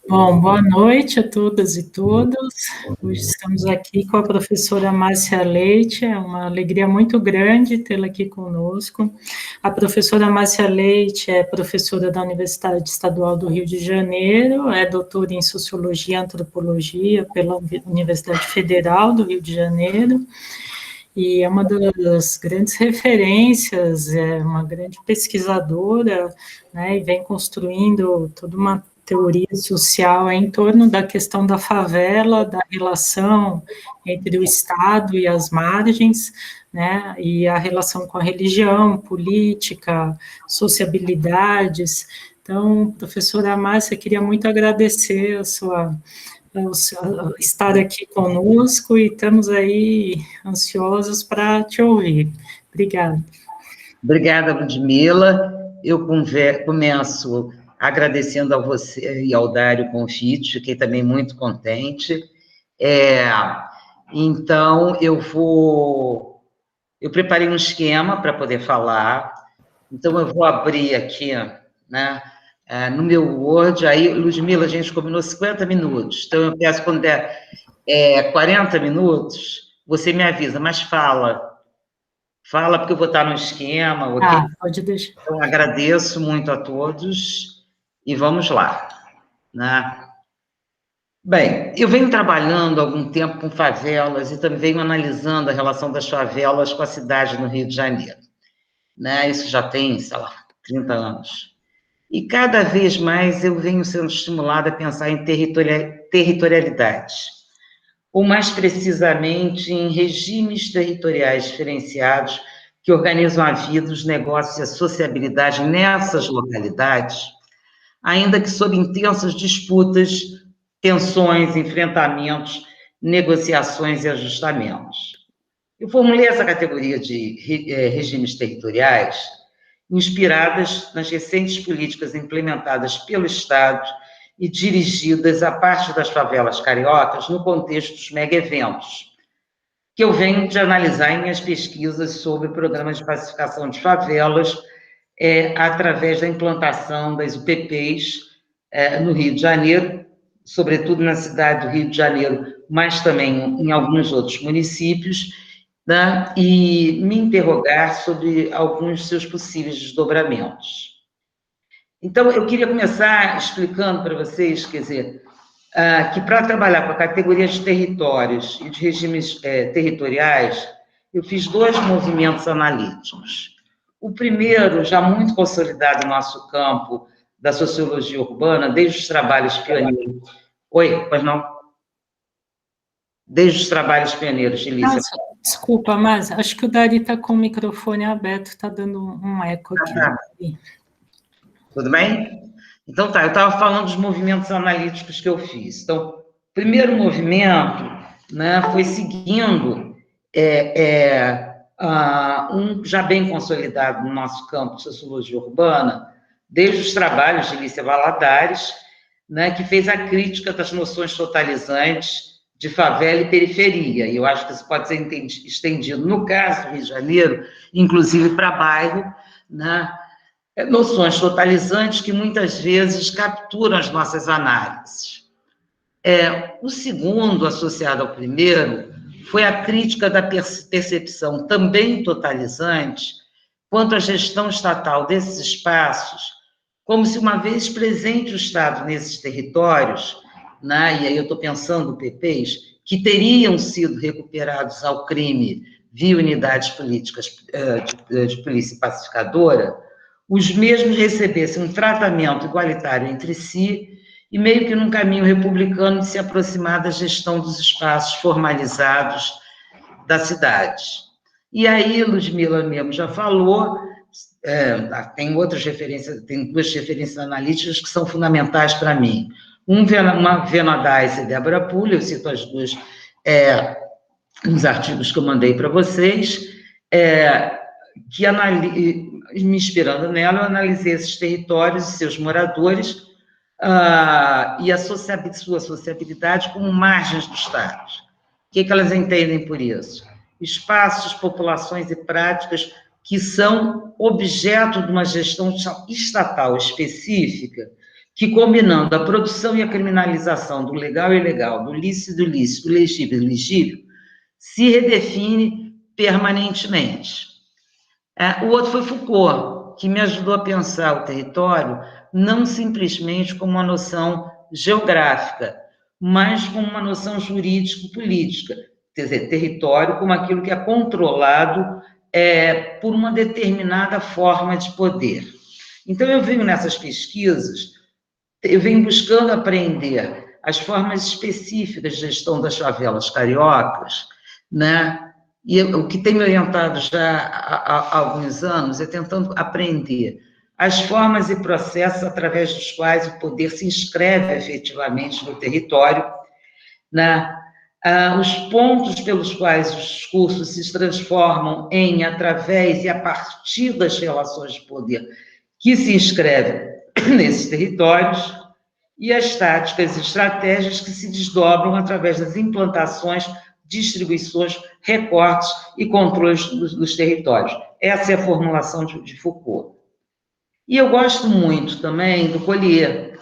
Bom, boa noite a todas e todos. Hoje estamos aqui com a professora Márcia Leite, é uma alegria muito grande tê-la aqui conosco. A professora Márcia Leite é professora da Universidade Estadual do Rio de Janeiro, é doutora em Sociologia e Antropologia pela Universidade Federal do Rio de Janeiro, e é uma das grandes referências, é uma grande pesquisadora, né, e vem construindo toda uma teoria social em torno da questão da favela, da relação entre o Estado e as margens, né, e a relação com a religião, política, sociabilidades. Então, professora Márcia, queria muito agradecer estar aqui conosco e estamos aí ansiosos para te ouvir. Obrigada. Obrigada, Ludmila. Eu começo agradecendo a você e ao Dário o convite, fiquei também muito contente. Então, eu preparei um esquema para poder falar, então eu vou abrir aqui, né, no meu Word, aí, Ludmila, a gente combinou 50 minutos, então eu peço quando der 40 minutos, você me avisa, mas fala porque eu vou estar no esquema, ok? Pode deixar. Então, agradeço muito a todos e vamos lá, né? Bem, eu venho trabalhando há algum tempo com favelas e também venho analisando a relação das favelas com a cidade no Rio de Janeiro, né? Isso já tem, sei lá, 30 anos. E cada vez mais eu venho sendo estimulada a pensar em territorialidade, ou mais precisamente em regimes territoriais diferenciados que organizam a vida, os negócios e a sociabilidade nessas localidades, ainda que sob intensas disputas, tensões, enfrentamentos, negociações e ajustamentos. Eu formulei essa categoria de regimes territoriais inspiradas nas recentes políticas implementadas pelo Estado e dirigidas à parte das favelas cariocas no contexto dos mega-eventos, que eu venho de analisar em minhas pesquisas sobre programas de pacificação de favelas, através da implantação das UPPs no Rio de Janeiro, sobretudo na cidade do Rio de Janeiro, mas também em alguns outros municípios, né, e me interrogar sobre alguns de seus possíveis desdobramentos. Então, eu queria começar explicando para vocês, quer dizer, que para trabalhar com a categoria de territórios e de regimes territoriais, eu fiz dois movimentos analíticos. O primeiro, já muito consolidado no nosso campo da sociologia urbana, desde os trabalhos pioneiros. Oi, pois não? Desde os trabalhos pioneiros de Lícia. Desculpa, mas acho que o Dari está com o microfone aberto, está dando um eco aqui. Tudo bem? Então tá, eu estava falando dos movimentos analíticos que eu fiz. Então, o primeiro movimento, né, foi seguindo um já bem consolidado no nosso campo de sociologia urbana, desde os trabalhos de Lícia Valadares, né, que fez a crítica das noções totalizantes de favela e periferia, e eu acho que isso pode ser estendido, no caso do Rio de Janeiro, inclusive para bairro, né, noções totalizantes que muitas vezes capturam as nossas análises. O segundo, associado ao primeiro, foi a crítica da percepção também totalizante quanto à gestão estatal desses espaços, como se, uma vez presente o Estado nesses territórios, né, e aí eu estou pensando PPs, que teriam sido recuperados ao crime via unidades políticas de polícia pacificadora, os mesmos recebessem um tratamento igualitário entre si e meio que num caminho republicano de se aproximar da gestão dos espaços formalizados da cidade. E aí, Ludmila mesmo já falou, tem duas referências analíticas que são fundamentais para mim. Uma Venadais e Débora Pulha, eu cito as duas nos artigos que eu mandei para vocês, que me inspirando nela, eu analisei esses territórios e seus moradores e a sua sociabilidade como margens do Estado. O que elas entendem por isso? Espaços, populações e práticas que são objeto de uma gestão estatal específica, que, combinando a produção e a criminalização do legal e ilegal, do lícito e do ilícito, do legível e ilegível, se redefine permanentemente. O outro foi Foucault, que me ajudou a pensar o território não simplesmente como uma noção geográfica, mas como uma noção jurídico-política, quer dizer, território como aquilo que é controlado por uma determinada forma de poder. Então, eu venho nessas pesquisas, eu venho buscando aprender as formas específicas de gestão das favelas cariocas, né? E o que tem me orientado já há alguns anos é tentando aprender as formas e processos através dos quais o poder se inscreve efetivamente no território, né? Os pontos pelos quais os discursos se transformam em, através e a partir das relações de poder que se inscrevem nesses territórios, e as táticas e estratégias que se desdobram através das implantações, distribuições, recortes e controles dos territórios. Essa é a formulação de Foucault. E eu gosto muito também do Collier,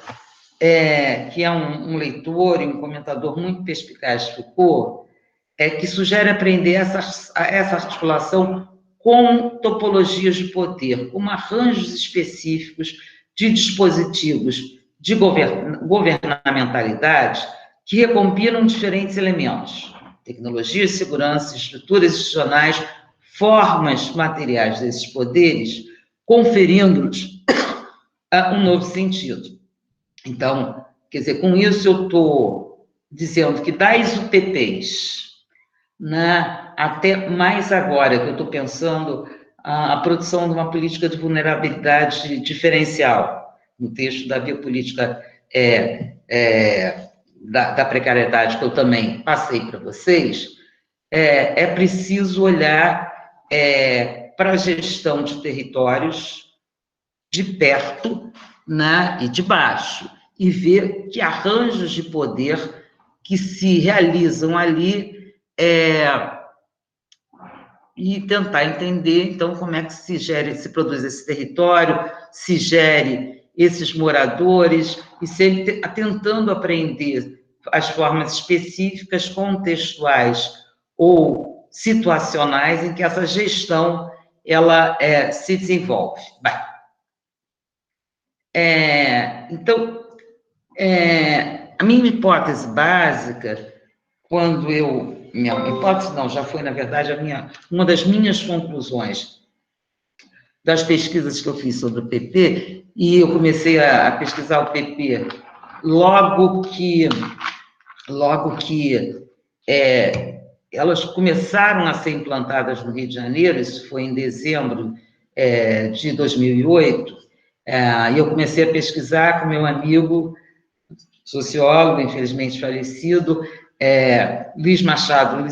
que é um leitor e um comentador muito perspicaz de Foucault, que sugere aprender essa articulação com topologias de poder, com arranjos específicos de dispositivos de governamentalidade que recombinam diferentes elementos, tecnologias de segurança, estruturas institucionais, formas materiais desses poderes, conferindo-lhes um novo sentido. Então, quer dizer, com isso eu estou dizendo que das UPPs, né, até mais agora que eu estou pensando a produção de uma política de vulnerabilidade diferencial, no texto da biopolítica da precariedade, que eu também passei para vocês, é preciso olhar para a gestão de territórios de perto, né, e de baixo, e ver que arranjos de poder que se realizam ali e tentar entender, então, como é que se produz esse território, se gere esses moradores, e sempre tentando aprender as formas específicas, contextuais ou situacionais em que essa gestão ela se desenvolve. Bem, então, a minha hipótese básica, minha hipótese não, já foi, na verdade, uma das minhas conclusões das pesquisas que eu fiz sobre o PP, e eu comecei a pesquisar o PP logo que elas começaram a ser implantadas no Rio de Janeiro, isso foi em dezembro de 2008, e eu comecei a pesquisar com meu amigo, sociólogo, infelizmente falecido, Luiz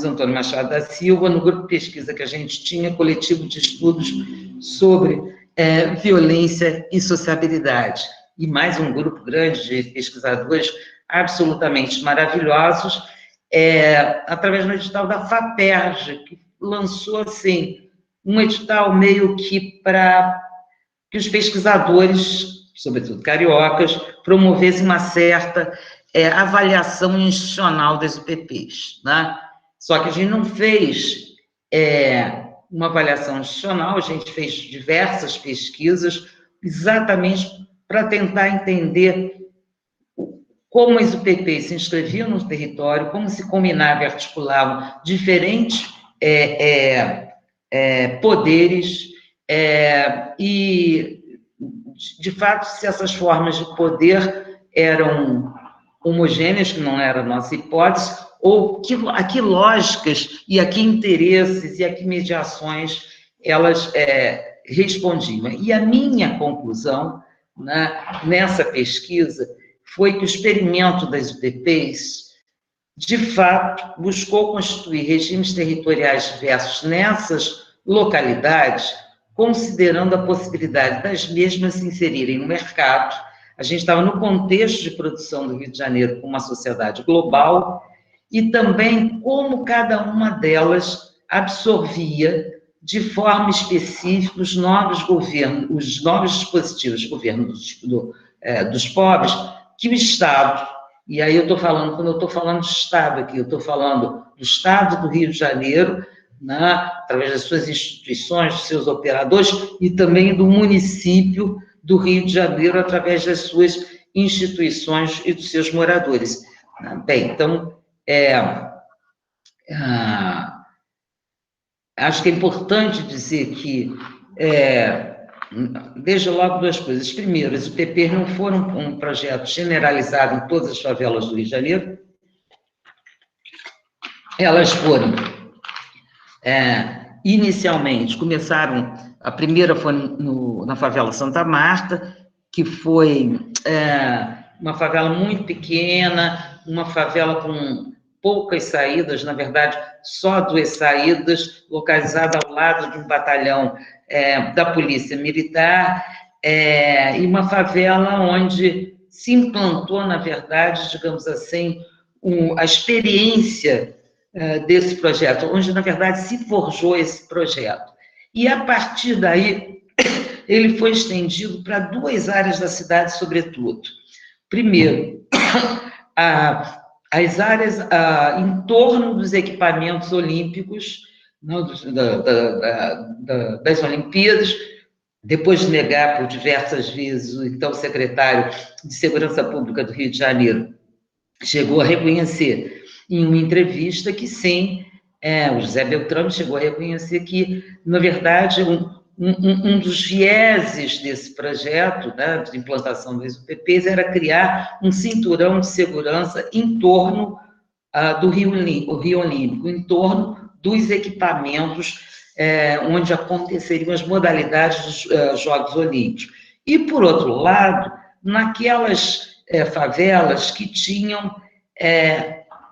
Antônio Machado da Silva, no grupo de pesquisa que a gente tinha, coletivo de estudos sobre violência e sociabilidade, e mais um grupo grande de pesquisadores absolutamente maravilhosos, através do edital da FAPERJ, que lançou, assim, um edital meio que para que os pesquisadores, sobretudo cariocas, promovessem uma certa avaliação institucional das UPPs, né? Só que a gente não fez uma avaliação institucional, a gente fez diversas pesquisas exatamente para tentar entender como as UPPs se inscreviam no território, como se combinavam e articulavam diferentes poderes, e, de fato, se essas formas de poder eram homogêneas, que não era a nossa hipótese, ou a que lógicas e a que interesses e a que mediações elas respondiam. E a minha conclusão, né, nessa pesquisa foi que o experimento das UPPs, de fato, buscou constituir regimes territoriais diversos nessas localidades, considerando a possibilidade das mesmas se inserirem no mercado. A gente estava no contexto de produção do Rio de Janeiro com uma sociedade global, e também como cada uma delas absorvia de forma específica os novos dispositivos de governo dos pobres, que o Estado, e aí eu estou falando, quando eu estou falando de Estado aqui, eu estou falando do Estado do Rio de Janeiro, né, através das suas instituições, dos seus operadores, e também do município do Rio de Janeiro, através das suas instituições e dos seus moradores. Bem, então, acho que é importante dizer que, desde logo, duas coisas. Primeiro, as UPPs não foram um projeto generalizado em todas as favelas do Rio de Janeiro. Elas foram, inicialmente, começaram, a primeira foi na favela Santa Marta, que foi uma favela muito pequena, uma favela com poucas saídas, na verdade, só 2 saídas, localizada ao lado de um batalhão da Polícia Militar, e uma favela onde se implantou, na verdade, digamos assim, a experiência desse projeto, onde, na verdade, se forjou esse projeto. E, a partir daí, ele foi estendido para 2 áreas da cidade, sobretudo. Primeiro, as áreas em torno dos equipamentos olímpicos, não, das Olimpíadas, depois de negar por diversas vezes, o então secretário de Segurança Pública do Rio de Janeiro chegou a reconhecer em uma entrevista que sim, o José Beltrame chegou a reconhecer que, na verdade, um dos vieses desse projeto, né, de implantação das UPPs, era criar um cinturão de segurança em torno do Rio Olímpico, em torno dos equipamentos onde aconteceriam as modalidades dos Jogos Olímpicos. E, por outro lado, naquelas favelas que tinham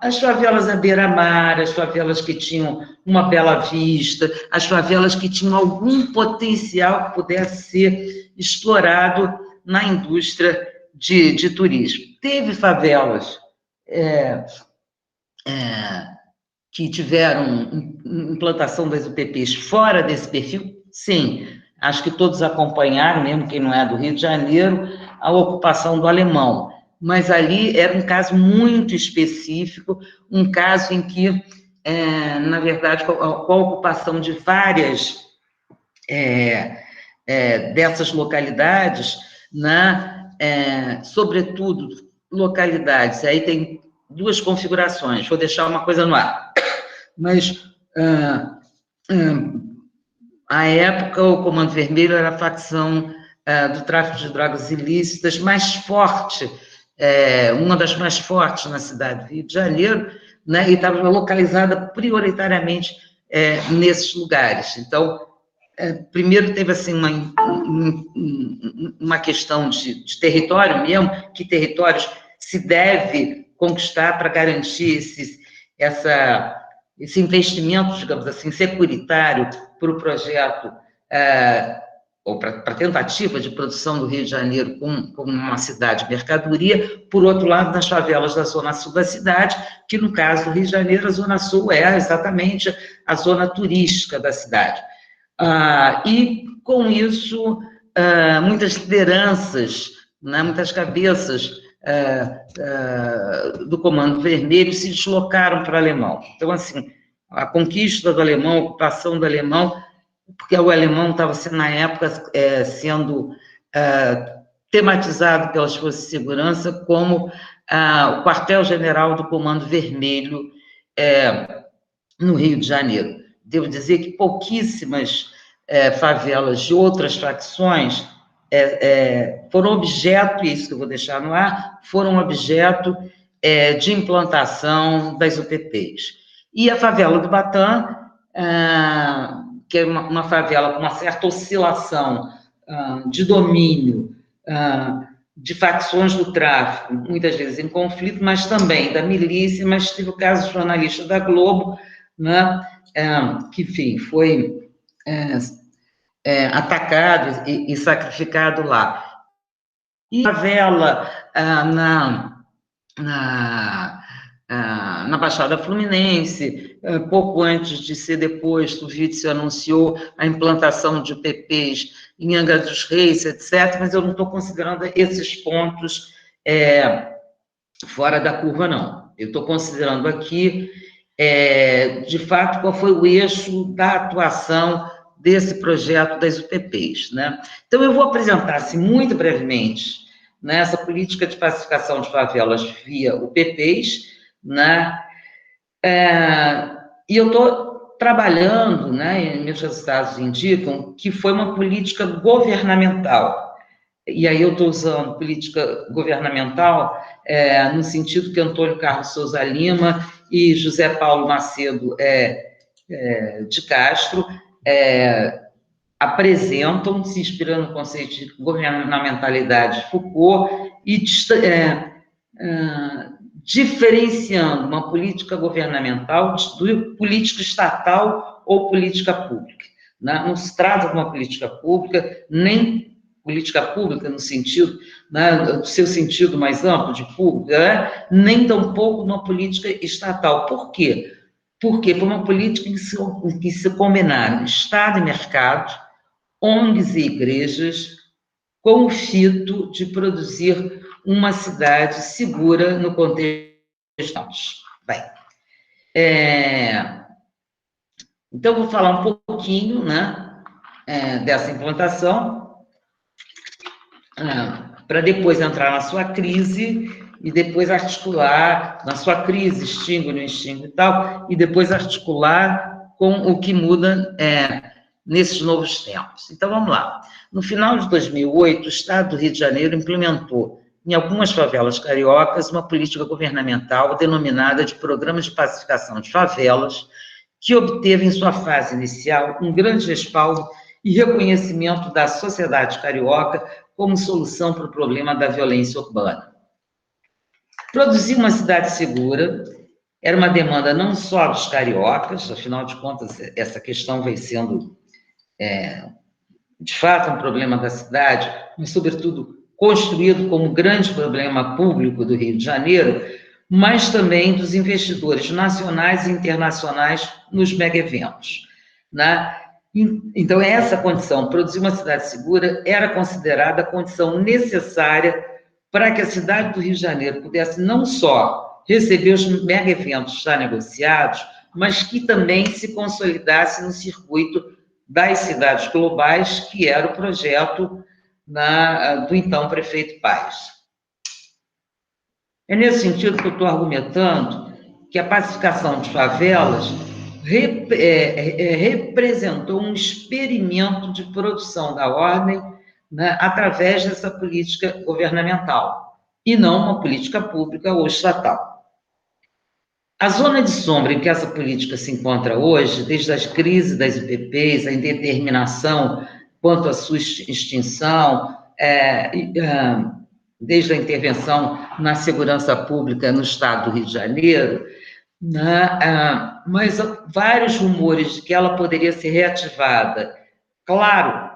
as favelas à beira-mar, as favelas que tinham uma bela vista, as favelas que tinham algum potencial que pudesse ser explorado na indústria de turismo. Teve favelas que tiveram implantação das UPPs fora desse perfil? Sim, acho que todos acompanharam, mesmo quem não é do Rio de Janeiro, a ocupação do Alemão. Mas ali era um caso muito específico, um caso em que, na verdade, com a ocupação de várias dessas localidades, sobretudo localidades, aí tem 2 configurações, vou deixar uma coisa no ar, mas, à época, o Comando Vermelho era a facção do tráfico de drogas ilícitas mais forte, uma das mais fortes na cidade do Rio de Janeiro, né, e estava localizada prioritariamente nesses lugares. Então, primeiro teve assim uma questão de território mesmo, que territórios se deve conquistar para garantir esse investimento, digamos assim, securitário para o projeto, ou para a tentativa de produção do Rio de Janeiro como uma cidade de mercadoria. Por outro lado, nas favelas da zona sul da cidade, que no caso do Rio de Janeiro, a zona sul é exatamente a zona turística da cidade. E, com isso, muitas lideranças, né, muitas cabeças do Comando Vermelho se deslocaram para o Alemão. Então, assim, a conquista do Alemão, a ocupação do Alemão, porque o Alemão estava, na época, sendo tematizado pelas forças de segurança como o quartel-general do Comando Vermelho no Rio de Janeiro. Devo dizer que pouquíssimas favelas de outras facções foram objeto, e isso que eu vou deixar no ar, foram objeto de implantação das UPPs. E a favela do Batã, que é uma favela com uma certa oscilação de domínio, de facções do tráfico, muitas vezes em conflito, mas também da milícia, mas teve o caso do jornalista da Globo, né, que, enfim, foi atacado e sacrificado lá. E a favela na Baixada Fluminense. Pouco antes de ser deposto, o Witzel anunciou a implantação de UPPs em Angra dos Reis, etc., mas eu não estou considerando esses pontos fora da curva, não. Eu estou considerando aqui, de fato, qual foi o eixo da atuação desse projeto das UPPs, né? Então, eu vou apresentar, assim, muito brevemente, né, essa política de pacificação de favelas via UPPs, né? E eu estou trabalhando, né, e meus resultados indicam que foi uma política governamental. E aí eu estou usando política governamental no sentido que Antônio Carlos Souza Lima e José Paulo Macedo de Castro apresentam, se inspirando no conceito de governamentalidade de Foucault e diferenciando uma política governamental de política estatal ou política pública, né? Não se trata de uma política pública, nem política pública no sentido, né, do seu sentido mais amplo de pública, né? Nem tampouco uma política estatal. Por quê? Porque foi uma política em que se combinaram Estado e mercado, ONGs e igrejas, com o fito de produzir uma cidade segura no contexto. Bem, então, vou falar um pouquinho, né, dessa implantação, para depois entrar na sua crise e depois articular, na sua crise, extingue, não extingue e tal, e depois articular com o que muda nesses novos tempos. Então, vamos lá. No final de 2008, o Estado do Rio de Janeiro implementou, em algumas favelas cariocas, uma política governamental denominada de Programa de Pacificação de Favelas, que obteve, em sua fase inicial, um grande respaldo e reconhecimento da sociedade carioca como solução para o problema da violência urbana. Produzir uma cidade segura era uma demanda não só dos cariocas, afinal de contas, essa questão vem sendo, de fato, um problema da cidade, mas, sobretudo, construído como grande problema público do Rio de Janeiro, mas também dos investidores nacionais e internacionais nos mega-eventos, né? Então, essa condição, produzir uma cidade segura, era considerada a condição necessária para que a cidade do Rio de Janeiro pudesse não só receber os mega-eventos já negociados, mas que também se consolidasse no circuito das cidades globais, que era o projeto do então prefeito Paes. É nesse sentido que eu estou argumentando que a pacificação de favelas representou um experimento de produção da ordem, né, através dessa política governamental, e não uma política pública ou estatal. A zona de sombra em que essa política se encontra hoje, desde as crises das UPPs, a indeterminação quanto à sua extinção, desde a intervenção na segurança pública no estado do Rio de Janeiro, né, mas vários rumores de que ela poderia ser reativada, claro,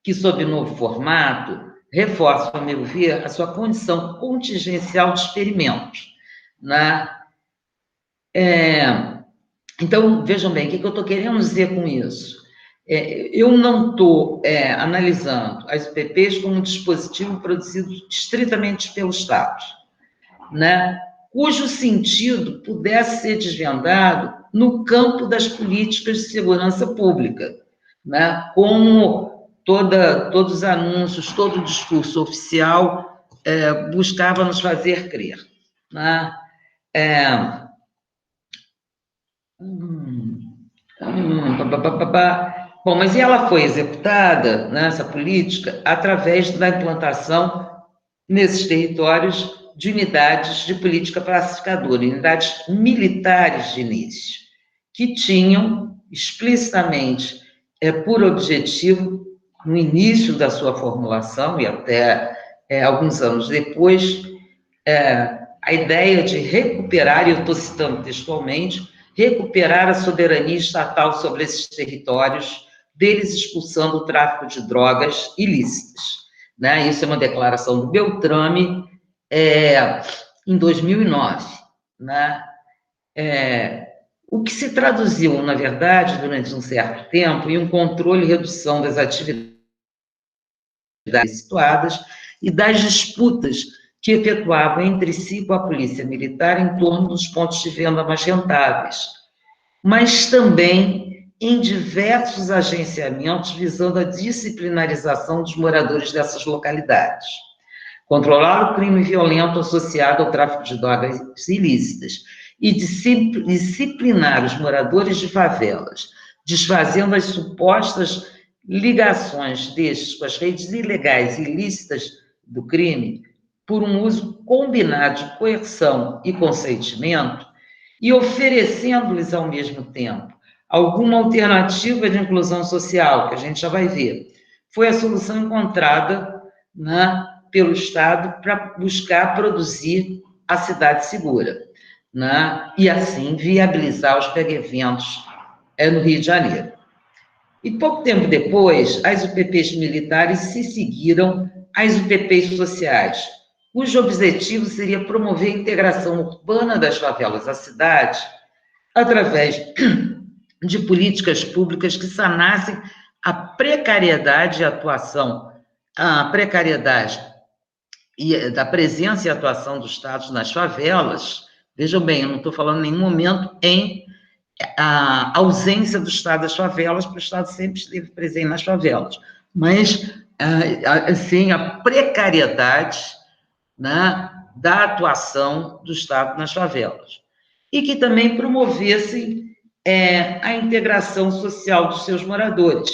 que sob novo formato, reforçam, a meu ver, a sua condição contingencial de experimento, né? Então, vejam bem, o que eu estou querendo dizer com isso? Eu não estou analisando as UPPs como um dispositivo produzido estritamente pelo Estado, né, cujo sentido pudesse ser desvendado no campo das políticas de segurança pública, né, como todos os anúncios, todo o discurso oficial buscava nos fazer crer, né? Bom, mas ela foi executada, né, essa política, através da implantação nesses territórios de unidades de política pacificadora, unidades militares de início, que tinham explicitamente por objetivo, no início da sua formulação e até alguns anos depois, a ideia de recuperar, e eu estou citando textualmente, recuperar a soberania estatal sobre esses territórios, deles expulsando o tráfico de drogas ilícitas, né? Isso é uma declaração do Beltrame, em 2009, né? O que se traduziu, na verdade, durante um certo tempo, em um controle e redução das atividades situadas e das disputas que efetuavam entre si com a polícia militar em torno dos pontos de venda mais rentáveis, mas também em diversos agenciamentos visando a disciplinarização dos moradores dessas localidades. Controlar o crime violento associado ao tráfico de drogas ilícitas e disciplinar os moradores de favelas, desfazendo as supostas ligações destes com as redes ilegais e ilícitas do crime, por um uso combinado de coerção e consentimento, e oferecendo-lhes, ao mesmo tempo, alguma alternativa de inclusão social, que a gente já vai ver. Foi a solução encontrada, né, pelo Estado para buscar produzir a cidade segura, né, e assim viabilizar os mega-eventos no Rio de Janeiro. E pouco tempo depois, as UPPs militares se seguiram às UPPs sociais, cujo objetivo seria promover a integração urbana das favelas à cidade através de políticas públicas que sanassem a precariedade e da presença e atuação do Estado nas favelas. Vejam bem, eu não estou falando em nenhum momento em a ausência do Estado das favelas, porque o Estado sempre esteve presente nas favelas, mas, assim, a precariedade, né, da atuação do Estado nas favelas, e que também promovessem a integração social dos seus moradores,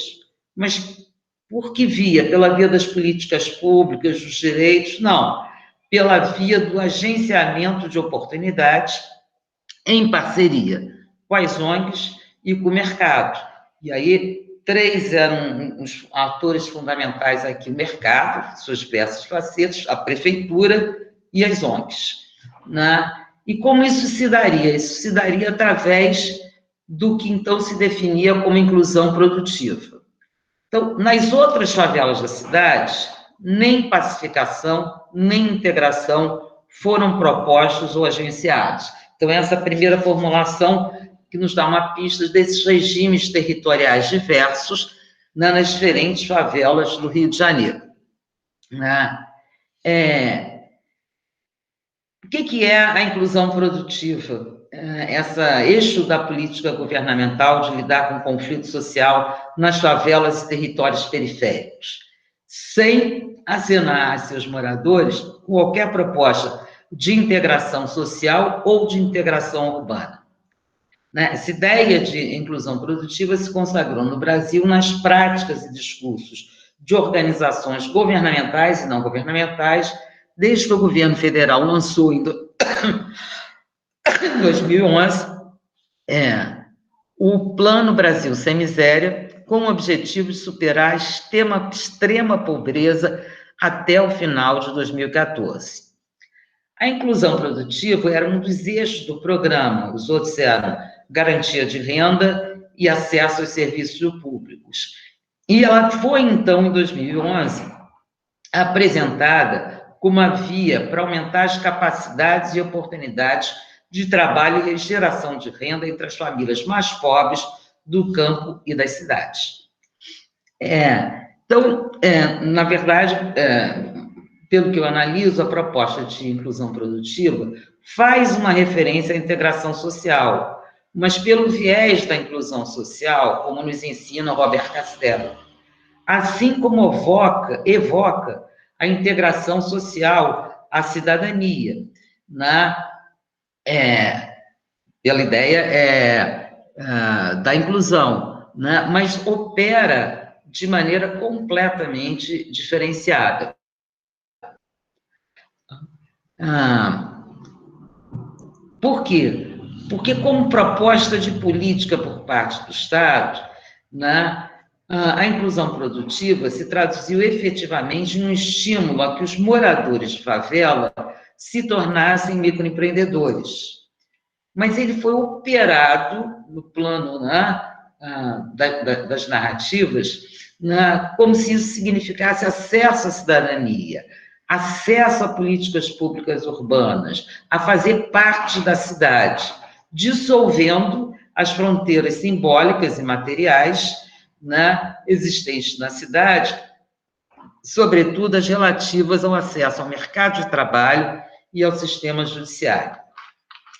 mas por que via? Pela via das políticas públicas, dos direitos? Não, pela via do agenciamento de oportunidades em parceria com as ONGs e com o mercado. E aí, 3 eram os atores fundamentais aqui: o mercado, suas diversas facetas, a prefeitura e as ONGs, né? E como isso se daria? Isso se daria através do que então se definia como inclusão produtiva. Então, nas outras favelas da cidade, nem pacificação, nem integração foram propostos ou agenciados. Então, essa primeira formulação que nos dá uma pista desses regimes territoriais diversos, né, nas diferentes favelas do Rio de Janeiro. O que é a inclusão produtiva? Esse eixo da política governamental de lidar com o conflito social nas favelas e territórios periféricos, sem acenar a seus moradores qualquer proposta de integração social ou de integração urbana. Essa ideia de inclusão produtiva se consagrou no Brasil nas práticas e discursos de organizações governamentais e não governamentais, desde que o governo federal lançou em 2011 o Plano Brasil Sem Miséria, com o objetivo de superar a extrema pobreza até o final de 2014. A inclusão produtiva era um dos eixos do programa, os outros eram garantia de renda e acesso aos serviços públicos. E ela foi, então, em 2011, apresentada como uma via para aumentar as capacidades e oportunidades de trabalho e geração de renda entre as famílias mais pobres do campo e das cidades. Então, na verdade, pelo que eu analiso, a proposta de inclusão produtiva faz uma referência à integração social, mas pelo viés da inclusão social, como nos ensina Robert Castelo, assim como evoca a integração social, a cidadania, pela ideia da inclusão, mas opera de maneira completamente diferenciada. Por quê? Porque, como proposta de política por parte do Estado, a inclusão produtiva se traduziu efetivamente em um estímulo a que os moradores de favela se tornassem microempreendedores. Mas ele foi operado no plano das narrativas, como se isso significasse acesso à cidadania, acesso a políticas públicas urbanas, a fazer parte da cidade, dissolvendo as fronteiras simbólicas e materiais, né, existentes na cidade, sobretudo as relativas ao acesso ao mercado de trabalho e ao sistema judiciário.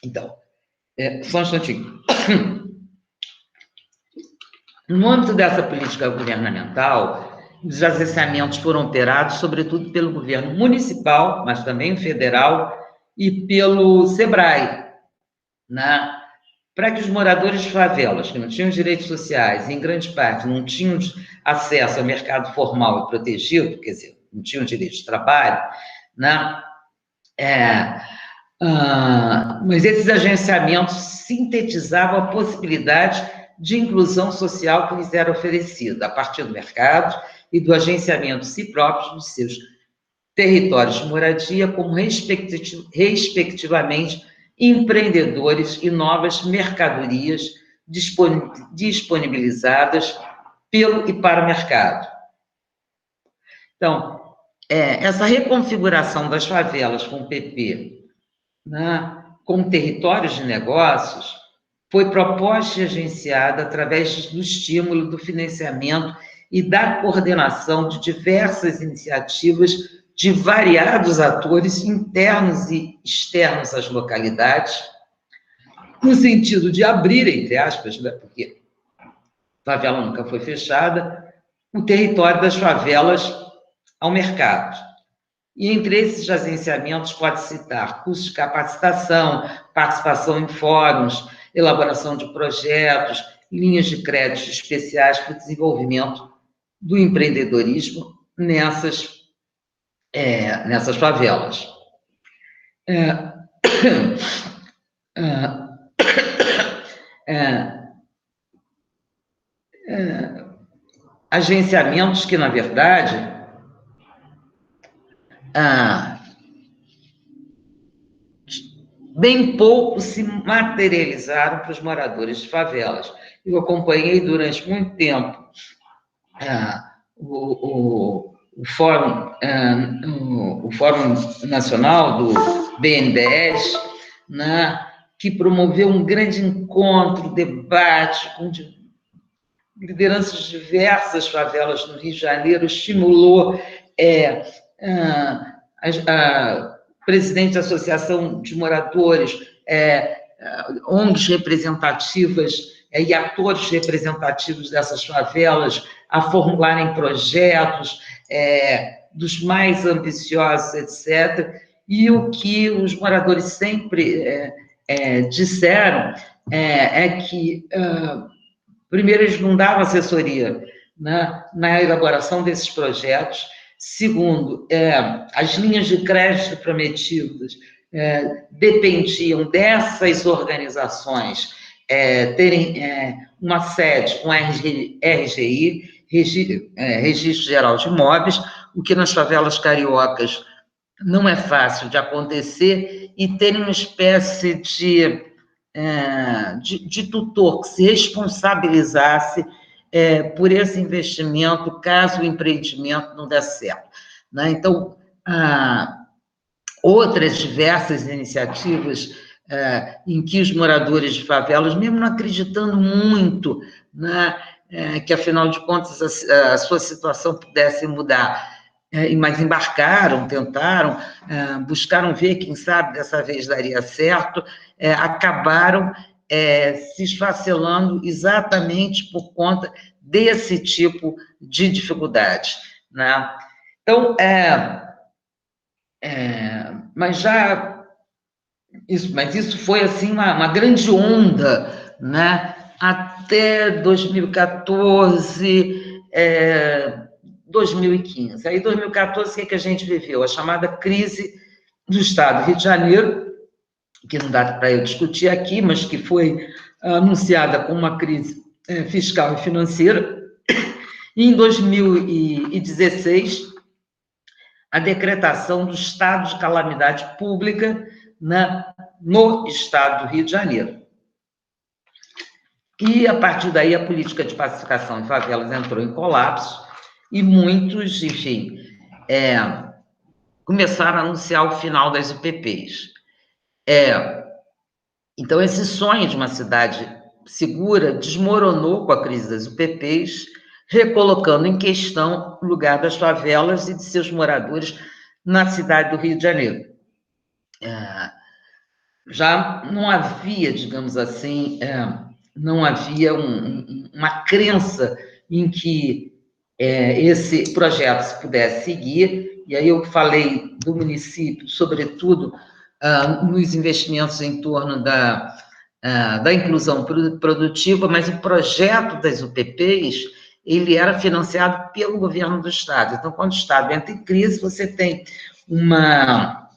Então, só um instantinho. No âmbito dessa política governamental, os agenciamentos foram operados, sobretudo, pelo governo municipal, mas também federal, e pelo SEBRAE, né? Para que os moradores de favelas, que não tinham direitos sociais, e em grande parte não tinham acesso ao mercado formal e protegido, quer dizer, não tinham direito de trabalho, né? Mas esses agenciamentos sintetizavam a possibilidade de inclusão social que lhes era oferecida, a partir do mercado e do agenciamento de si próprios dos seus territórios de moradia, como, respectivamente, empreendedores e novas mercadorias disponibilizadas pelo e para o mercado. Então, essa reconfiguração das favelas com o PP, né, com territórios de negócios, foi proposta e agenciada através do estímulo, do financiamento e da coordenação de diversas iniciativas de variados atores internos e externos às localidades, no sentido de abrir, entre aspas, né, porque a favela nunca foi fechada, o território das favelas ao mercado. E entre esses agenciamentos pode-se citar cursos de capacitação, participação em fóruns, elaboração de projetos, linhas de crédito especiais para o desenvolvimento do empreendedorismo nessas favelas. Agenciamentos que, na verdade, bem pouco se materializaram para os moradores de favelas. Eu acompanhei durante muito tempo o Fórum Nacional do BNDES, né, que promoveu um grande encontro, debate com lideranças de diversas favelas no Rio de Janeiro, estimulou a presidente da Associação de Moradores, ONGs representativas e atores representativos dessas favelas a formularem projetos dos mais ambiciosos, etc. E o que os moradores sempre disseram é que, primeiro, eles não davam assessoria, né, na elaboração desses projetos. Segundo, as linhas de crédito prometidas dependiam dessas organizações terem uma sede com RGI, Registro Geral de Imóveis, o que nas favelas cariocas não é fácil de acontecer, e terem uma espécie de tutor que se responsabilizasse por esse investimento, caso o empreendimento não der certo, né? Então, outras diversas iniciativas em que os moradores de favelas, mesmo não acreditando muito, né, que, afinal de contas, a sua situação pudesse mudar, mas embarcaram, tentaram, buscaram ver, quem sabe, dessa vez daria certo, acabaram se esfacelando exatamente por conta desse tipo de dificuldade, né? Então, mas isso foi assim uma grande onda, né? Até 2014, 2015. Aí, 2014, o que a gente viveu? A chamada crise do Estado do Rio de Janeiro, que não dá para eu discutir aqui, mas que foi anunciada como uma crise fiscal e financeira. E, em 2016, a decretação do estado de calamidade pública no Estado do Rio de Janeiro. E, a partir daí, a política de pacificação em favelas entrou em colapso, e muitos, enfim, começaram a anunciar o final das UPPs. Então, esse sonho de uma cidade segura desmoronou com a crise das UPPs, recolocando em questão o lugar das favelas e de seus moradores na cidade do Rio de Janeiro. Já não havia, digamos assim, não havia uma crença em que esse projeto se pudesse seguir, e aí eu falei do município, sobretudo, nos investimentos em torno da inclusão produtiva, mas o projeto das UPPs, ele era financiado pelo governo do Estado. Então, quando o Estado entra em crise, você tem uma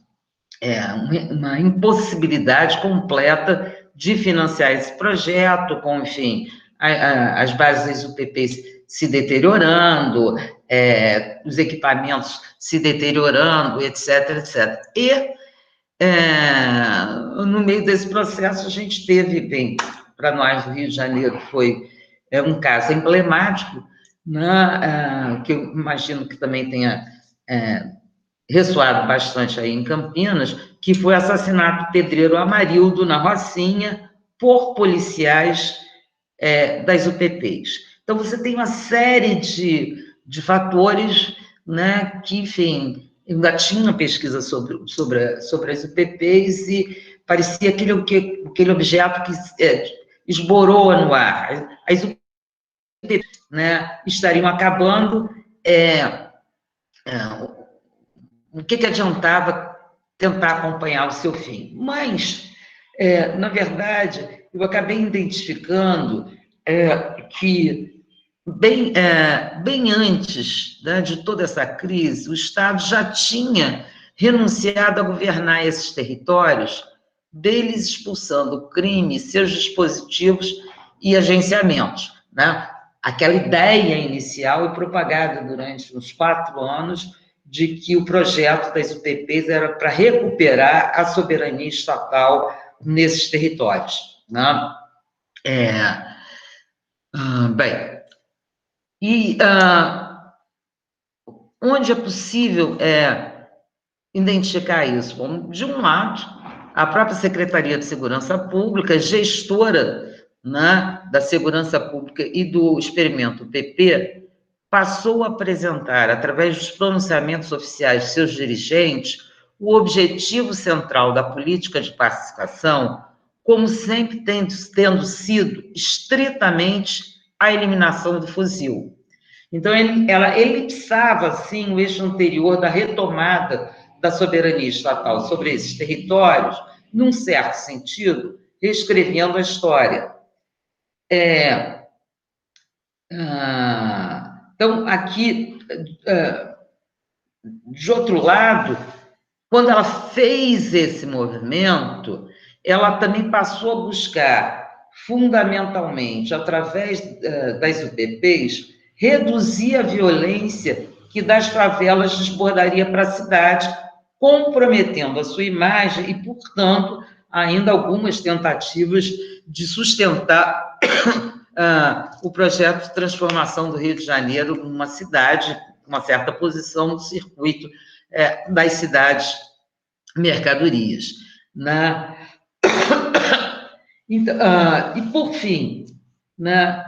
impossibilidade completa de financiar esse projeto, com, enfim, as bases das UPPs se deteriorando, os equipamentos se deteriorando, etc, etc. E, no meio desse processo, a gente teve, bem, para nós do Rio de Janeiro, foi um caso emblemático, né, que eu imagino que também tenha ressoado bastante aí em Campinas, que foi o assassinato do pedreiro Amarildo, na Rocinha, por policiais das UPPs. Então, você tem uma série de fatores, né, que, enfim, ainda tinha pesquisa sobre as UPPs e parecia aquele objeto que esborou no ar. As UPPs, né, estariam acabando. O que adiantava tentar acompanhar o seu fim? Mas, na verdade, eu acabei identificando que, bem antes, né, de toda essa crise, o Estado já tinha renunciado a governar esses territórios, deles expulsando o crime, seus dispositivos e agenciamentos, né? Aquela ideia inicial e propagada durante uns 4 anos de que o projeto das UPPs era para recuperar a soberania estatal nesses territórios, né? Bem, e onde é possível identificar isso? Bom, de um lado, a própria Secretaria de Segurança Pública, gestora, né, da Segurança Pública e do experimento PP, passou a apresentar, através dos pronunciamentos oficiais de seus dirigentes, o objetivo central da política de pacificação, como sempre tendo sido estritamente a eliminação do fuzil. Então, ela elipsava, assim, o eixo anterior da retomada da soberania estatal sobre esses territórios, num certo sentido, reescrevendo a história. Então, aqui, de outro lado, quando ela fez esse movimento, ela também passou a buscar, fundamentalmente, através das UPPs, reduzir a violência que das favelas desbordaria para a cidade, comprometendo a sua imagem e, portanto, ainda algumas tentativas de sustentar o projeto de transformação do Rio de Janeiro numa cidade com uma certa posição no circuito das cidades mercadorias, né? Então, e, por fim, né,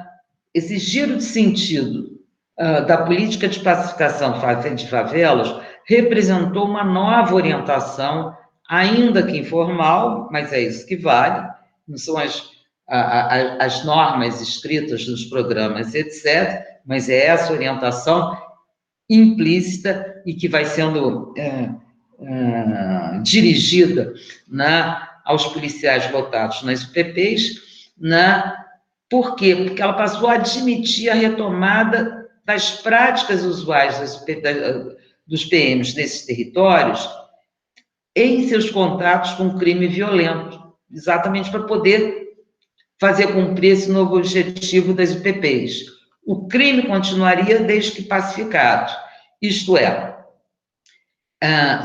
esse giro de sentido da política de pacificação de favelas representou uma nova orientação, ainda que informal, mas é isso que vale, não são as normas escritas nos programas, etc., mas é essa orientação implícita e que vai sendo dirigida, né, aos policiais votados nas UPPs, né? Por quê? Porque ela passou a admitir a retomada das práticas usuais dos PMs desses territórios em seus contatos com o crime violento, exatamente para poder fazer cumprir esse novo objetivo das UPPs. O crime continuaria desde que pacificado, isto é,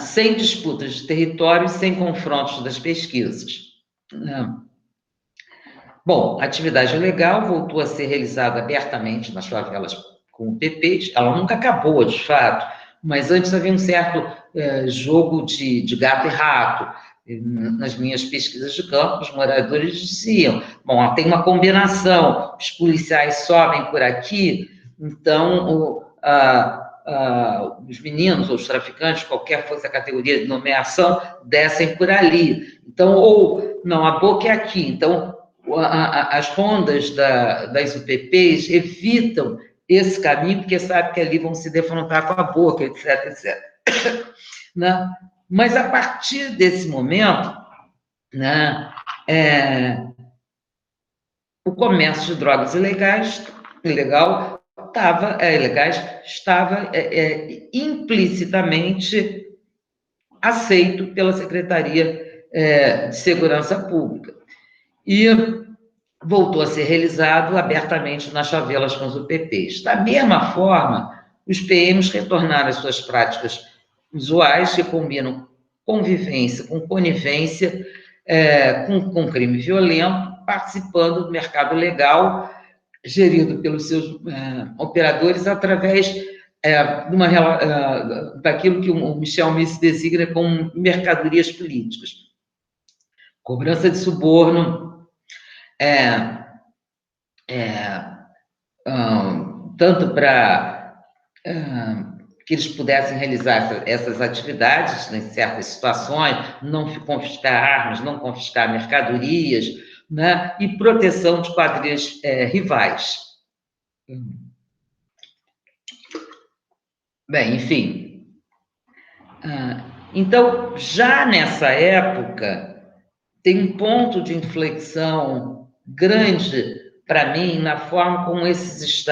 sem disputas de território e sem confrontos das pesquisas. Bom, a atividade legal voltou a ser realizada abertamente nas favelas com UPPs, ela nunca acabou, de fato, Mas antes havia um certo jogo de gato e rato. Nas minhas pesquisas de campo, os moradores diziam, bom, tem uma combinação, os policiais sobem por aqui, então os meninos ou os traficantes, qualquer fosse a categoria de nomeação, descem por ali. Então, ou, não, a boca é aqui, então as rondas das UPPs evitam esse caminho, porque sabe que ali vão se defrontar com a boca, etc, etc. Né? Mas, a partir desse momento, né, o comércio de drogas ilegais estava implicitamente aceito pela Secretaria de Segurança Pública. E voltou a ser realizado abertamente nas favelas com os UPPs. Da mesma forma, os PMs retornaram às suas práticas usuais, que combinam convivência com conivência, com crime violento, participando do mercado legal, gerido pelos seus operadores através daquilo que o Michel Mises designa como mercadorias políticas. Cobrança de suborno, tanto para que eles pudessem realizar essas atividades em certas situações, não confiscar armas, não confiscar mercadorias, né? E proteção de quadrilhas rivais. Bem, enfim. Então, já nessa época, tem um ponto de inflexão grande para mim na forma como esses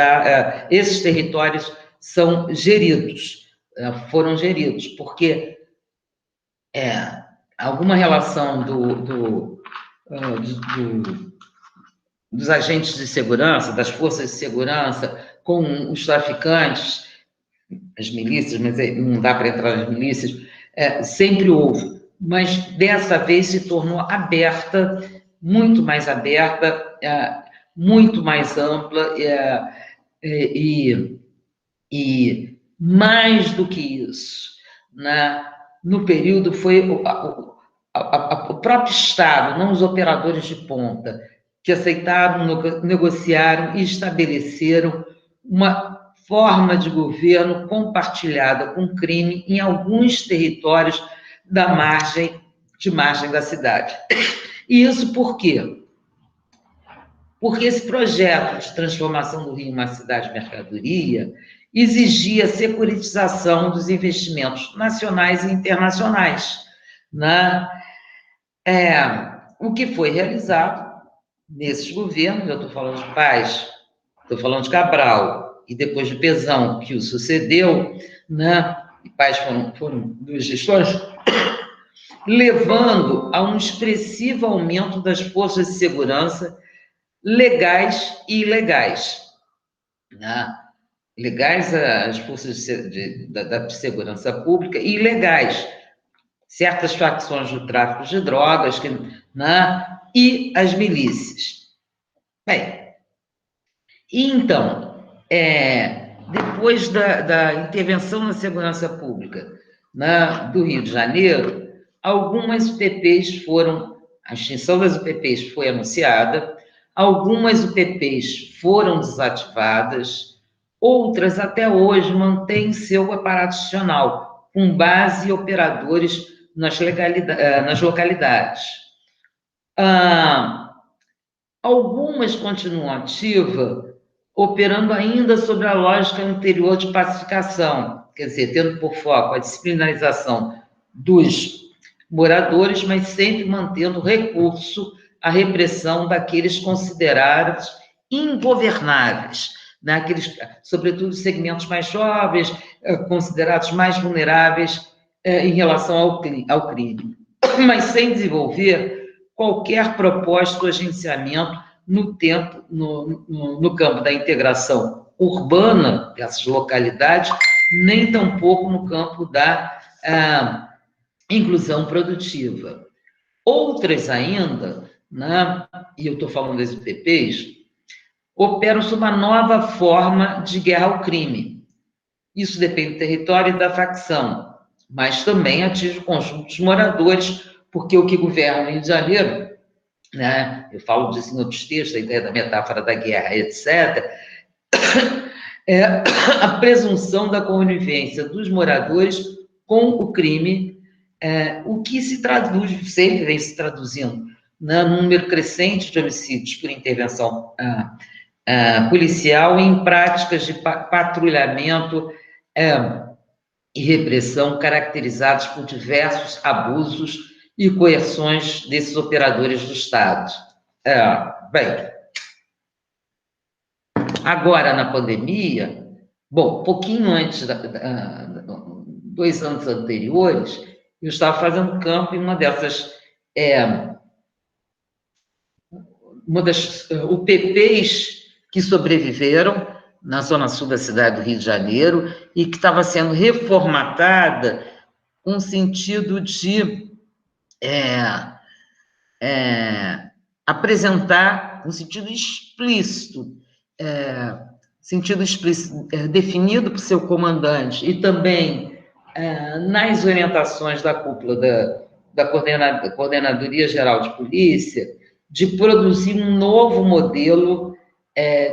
territórios são geridos, foram geridos, porque alguma relação dos agentes de segurança, das forças de segurança, com os traficantes, as milícias, mas não dá para entrar nas milícias, sempre houve, mas dessa vez se tornou aberta, muito mais aberta, muito mais ampla, e mais do que isso, né? No período foi o próprio Estado, não os operadores de ponta, que aceitaram, negociaram e estabeleceram uma forma de governo compartilhada com crime em alguns territórios da margem da cidade. E isso por quê? Porque esse projeto de transformação do Rio em uma cidade-mercadoria exigia securitização dos investimentos nacionais e internacionais, né? O que foi realizado nesses governos, eu estou falando de Paz, estou falando de Cabral, e depois de Pezão, que o sucedeu, né? E Paz foram duas gestões, levando a um expressivo aumento das forças de segurança legais e ilegais, né? Legais as forças da segurança pública e ilegais, certas facções do tráfico de drogas, né? E as milícias. Bem, então, depois da intervenção na segurança pública, né, do Rio de Janeiro, algumas UPPs a extinção das UPPs foi anunciada, algumas UPPs foram desativadas, outras até hoje mantêm seu aparato institucional, com base e operadores nas localidades. Algumas continuam ativas, operando ainda sobre a lógica anterior de pacificação, quer dizer, tendo por foco a disciplinarização dos moradores, mas sempre mantendo recurso à repressão daqueles considerados ingovernáveis, naqueles, sobretudo segmentos mais jovens, considerados mais vulneráveis em relação ao crime, mas sem desenvolver qualquer propósito ou agenciamento no campo da integração urbana dessas localidades, nem tampouco no campo da inclusão produtiva. Outras ainda, né, e eu estou falando das UPPs, operam sob uma nova forma de guerra ao crime, Isso depende do território e da facção, mas também atinge o conjunto dos moradores, porque o que governa o Rio de Janeiro, né, eu falo disso em outros textos, a ideia da metáfora da guerra, etc., é a presunção da conivência dos moradores com o crime, o que se traduz, sempre vem se traduzindo, né, num número crescente de homicídios por intervenção policial e em práticas de patrulhamento e repressão caracterizados por diversos abusos e coerções desses operadores do Estado. Bem, agora na pandemia, bom, pouquinho antes, 2 anos anteriores, eu estava fazendo campo em uma dessas UPPs que sobreviveram na zona sul da cidade do Rio de Janeiro e que estava sendo reformatada com sentido de apresentar um sentido explícito, definido por seu comandante e também nas orientações da cúpula da Coordenadoria Geral de Polícia, de produzir um novo modelo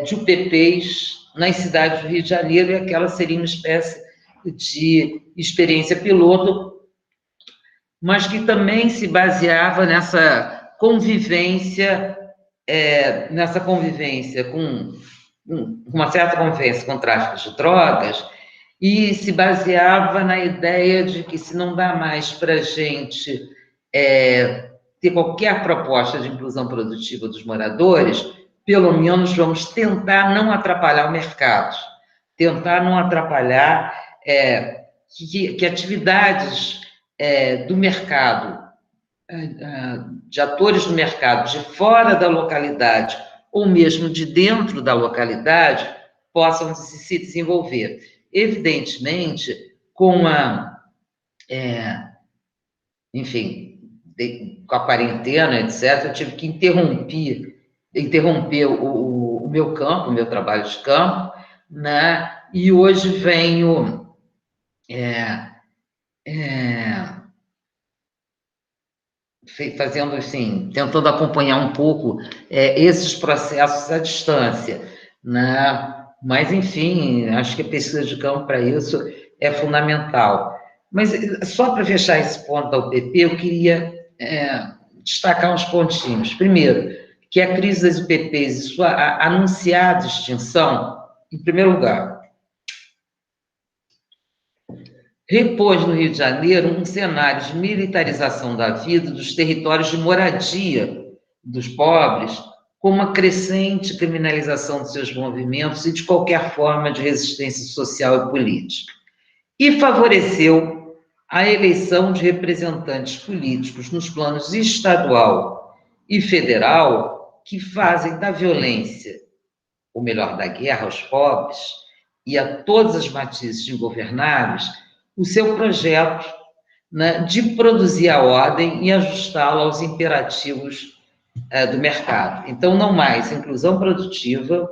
de UPPs nas cidades do Rio de Janeiro, e aquela seria uma espécie de experiência piloto, mas que também se baseava nessa convivência com uma certa convivência com o tráfico de drogas, e se baseava na ideia de que se não dá mais para a gente ter qualquer proposta de inclusão produtiva dos moradores, pelo menos vamos tentar não atrapalhar o mercado, tentar não atrapalhar que atividades do mercado, de atores do mercado de fora da localidade ou mesmo de dentro da localidade possam se desenvolver. Evidentemente, com com a quarentena, etc., eu tive que interromper o meu campo, o meu trabalho de campo, né? E hoje venho fazendo assim, tentando acompanhar um pouco esses processos à distância, né? Mas, enfim, acho que a pesquisa de campo para isso é fundamental. Mas, só para fechar esse ponto da UPP, eu queria destacar uns pontinhos. Primeiro, que a crise das UPPs e sua anunciada extinção, em primeiro lugar, repôs no Rio de Janeiro um cenário de militarização da vida dos territórios de moradia dos pobres, com uma crescente criminalização de seus movimentos e de qualquer forma de resistência social e política. E favoreceu a eleição de representantes políticos nos planos estadual e federal que fazem da violência, ou melhor, da guerra aos pobres e a todas as matizes ingovernáveis, o seu projeto, né, de produzir a ordem e ajustá-la aos imperativos do mercado. Então, não mais inclusão produtiva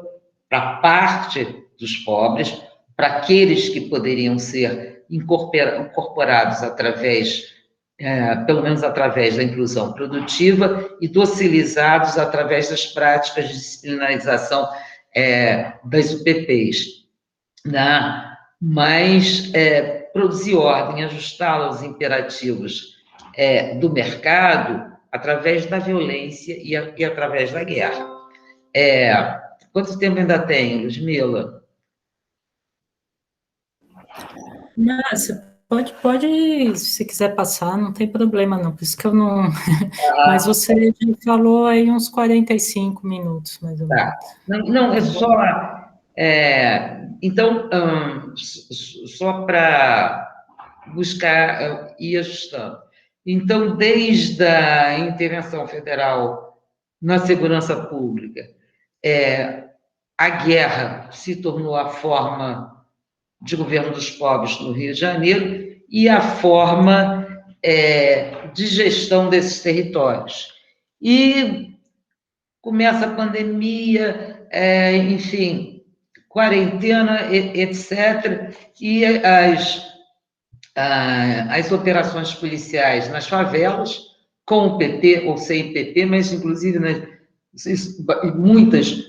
para parte dos pobres, para aqueles que poderiam ser incorporados pelo menos através da inclusão produtiva, e docilizados através das práticas de disciplinarização das UPPs, né? Mas produzir ordem, ajustá-la aos imperativos do mercado através da violência e através da guerra. Quanto tempo ainda tem, Ludmila? Você pode, se quiser passar, não tem problema não, por isso que eu não... Mas você já falou aí uns 45 minutos, mais ou menos. Não, é só... Então, só para buscar ir ajustando. Então, desde a intervenção federal na segurança pública, a guerra se tornou a forma de governo dos pobres no Rio de Janeiro e a forma de gestão desses territórios. E começa a pandemia, enfim, quarentena, etc., e as operações policiais nas favelas, com o PP ou sem PP, mas, inclusive, muitas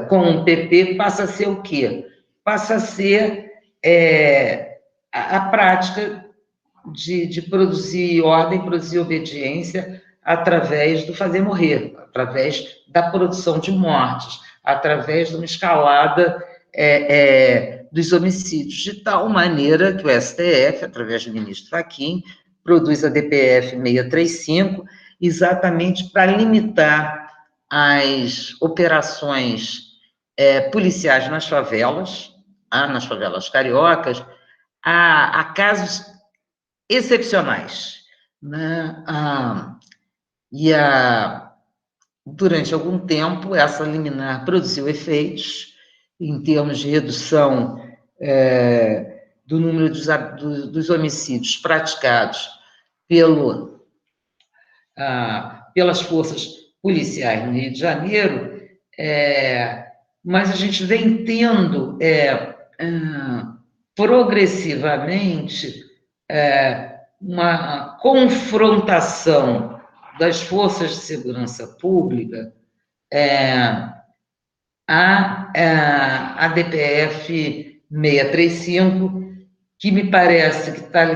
com o PP, passa a ser o quê? Passa a ser a prática de produzir ordem, produzir obediência através do fazer morrer, através da produção de mortes, através de uma escalada dos homicídios, de tal maneira que o STF, através do ministro Fachin, produz a DPF 635, exatamente para limitar as operações policiais nas favelas cariocas, a casos excepcionais, né? Durante algum tempo, essa liminar produziu efeitos em termos de redução do número dos homicídios praticados pelas forças policiais no Rio de Janeiro, mas a gente vem tendo progressivamente uma confrontação das forças de segurança pública a DPF 635, que me parece que está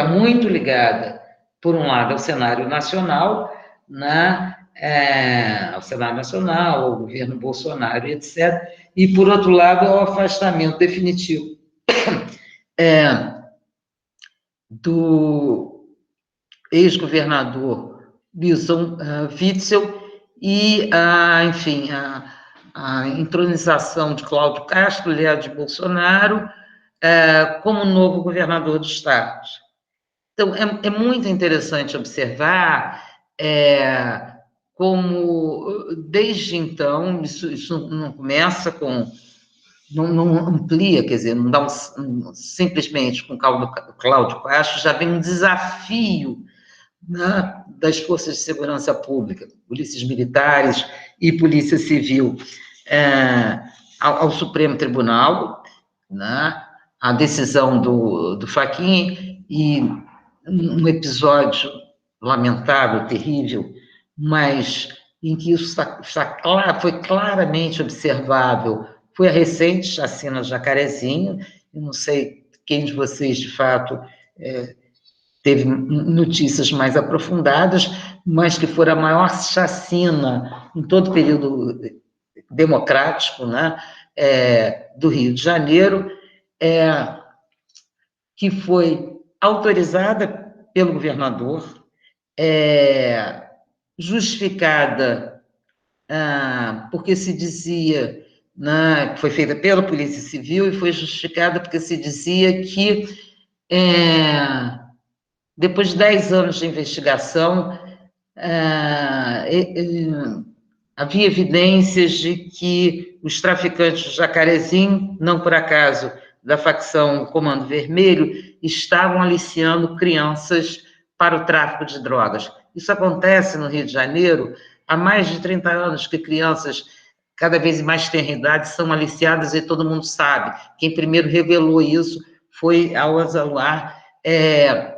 muito ligada, por um lado, ao cenário nacional, né? Ao cenário nacional, ao governo Bolsonaro, etc., e, por outro lado, ao afastamento definitivo do ex-governador Wilson Witzel e, enfim, a entronização de Cláudio Castro, aliado de Bolsonaro, como novo governador do Estado. Então, é muito interessante observar como, desde então, isso não começa com... Não amplia, quer dizer, não dá simplesmente com Cláudio Castro, já vem um desafio, né, das forças de segurança pública, polícias militares e polícia civil, ao Supremo Tribunal, né, a decisão do Fachin, e um episódio lamentável, terrível, mas em que isso foi claramente observável, foi a recente chacina do Jacarezinho. Eu não sei quem de vocês, de fato, teve notícias mais aprofundadas, mas que foi a maior chacina em todo o período democrático, né, do Rio de Janeiro, que foi autorizada pelo governador, justificada porque se dizia, né, que foi feita pela Polícia Civil, e foi justificada porque se dizia que, depois de 10 anos de investigação, havia evidências de que os traficantes de Jacarezinho, não por acaso da facção Comando Vermelho, estavam aliciando crianças para o tráfico de drogas. Isso acontece no Rio de Janeiro há mais de 30 anos, que crianças, cada vez mais tenra idade, são aliciadas, e todo mundo sabe. Quem primeiro revelou isso foi a Elza Luar,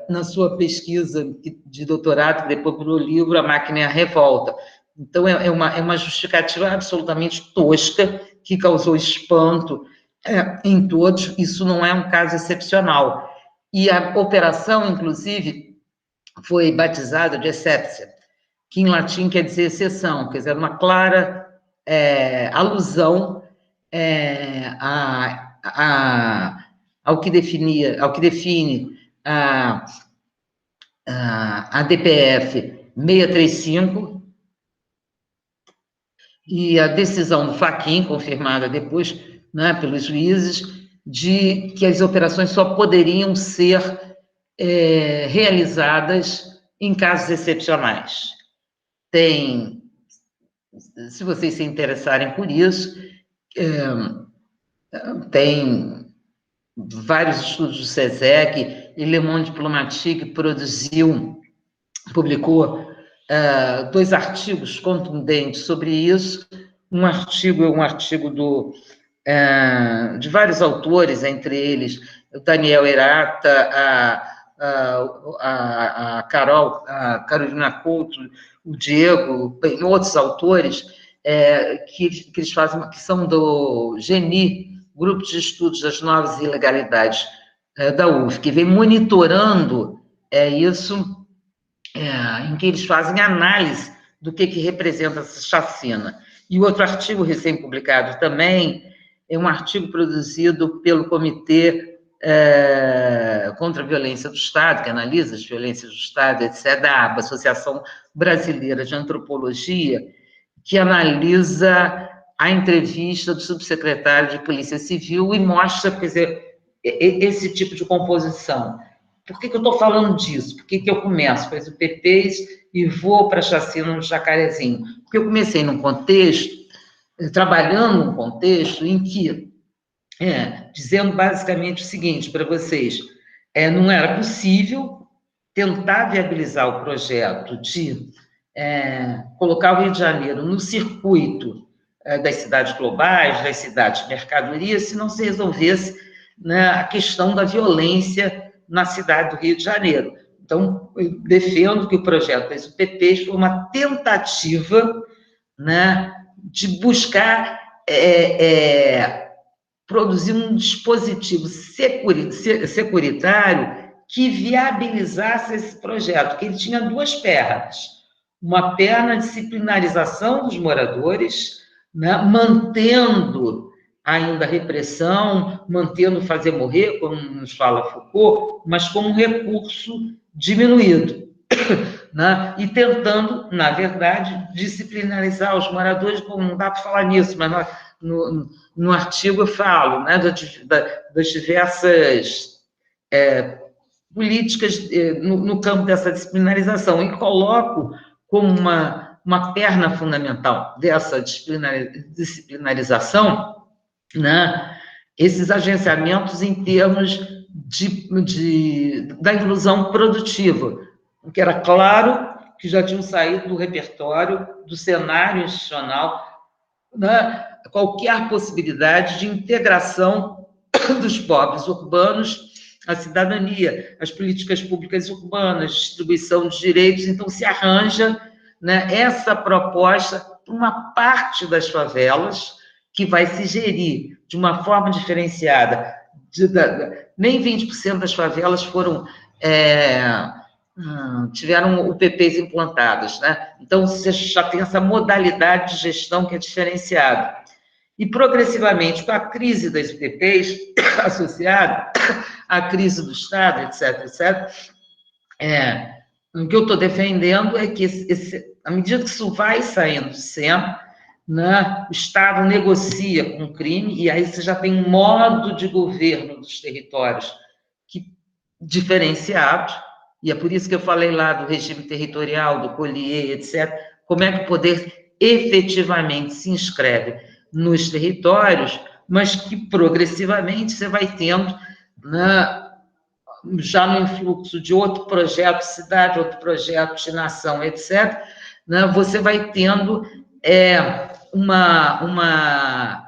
na sua pesquisa de doutorado, que depois virou livro A Máquina e a Revolta. Então, é uma justificativa absolutamente tosca, que causou espanto em todos. Isso não é um caso excepcional. E a operação, inclusive, foi batizada de exception, que em latim quer dizer exceção, quer dizer, uma clara alusão ao que define a DPF 635, e a decisão do Fachin, confirmada depois, né, pelos juízes, de que as operações só poderiam ser realizadas em casos excepcionais. Se vocês se interessarem por isso, tem vários estudos do SESEC, e Le Monde Diplomatique publicou 2 artigos contundentes sobre isso, um artigo de vários autores, entre eles o Daniel Herata, a Carol, a Carolina Couto, o Diego, bem, outros autores, que eles fazem, que são do GENI, Grupo de Estudos das Novas Ilegalidades da UF, que vem monitorando isso, em que eles fazem análise do que representa essa chacina. E o outro artigo recém-publicado também é um artigo produzido pelo Comitê contra a Violência do Estado, que analisa as violências do Estado, etc., da ABA, Associação Brasileira de Antropologia, que analisa a entrevista do subsecretário de Polícia Civil e mostra, quer dizer, esse tipo de composição. Por que eu estou falando disso? Por que eu começo? Faz o PPs e vou para a chacina no Jacarezinho. Porque eu comecei num contexto, trabalhando num contexto em que, dizendo basicamente o seguinte para vocês, não era possível tentar viabilizar o projeto de colocar o Rio de Janeiro no circuito das cidades globais, das cidades de mercadoria, se não se resolvesse, né, a questão da violência na cidade do Rio de Janeiro. Então, eu defendo que o projeto das UPPs foi uma tentativa, né, de buscar produzir um dispositivo securitário que viabilizasse esse projeto, que ele tinha duas pernas. Uma perna de disciplinarização dos moradores, né, mantendo ainda a repressão, mantendo fazer morrer, como nos fala Foucault, mas como um recurso diminuído, né? E tentando, na verdade, disciplinarizar os moradores, como não dá para falar nisso, mas no artigo eu falo, né, das diversas políticas no campo dessa disciplinarização, e coloco como uma perna fundamental dessa disciplinarização, né, esses agenciamentos em termos da inclusão produtiva, porque era claro que já tinham saído do repertório, do cenário institucional, né, qualquer possibilidade de integração dos pobres urbanos à cidadania, as políticas públicas urbanas, distribuição de direitos. Então, se arranja, né, essa proposta para uma parte das favelas, que vai se gerir de uma forma diferenciada. Nem 20% das favelas tiveram UPPs implantadas, né? Então, você já tem essa modalidade de gestão que é diferenciada. E, progressivamente, com a crise das UPPs associada à crise do Estado, etc., o que eu estou defendendo é que, à medida que isso vai saindo de cena, né, o Estado negocia com o crime, e aí você já tem um modo de governo dos territórios diferenciado, e é por isso que eu falei lá do regime territorial, do Collier, etc., como é que o poder efetivamente se inscreve nos territórios, mas que progressivamente você vai tendo, né, já no influxo de outro projeto de cidade, outro projeto de nação, etc., né, você vai tendo uma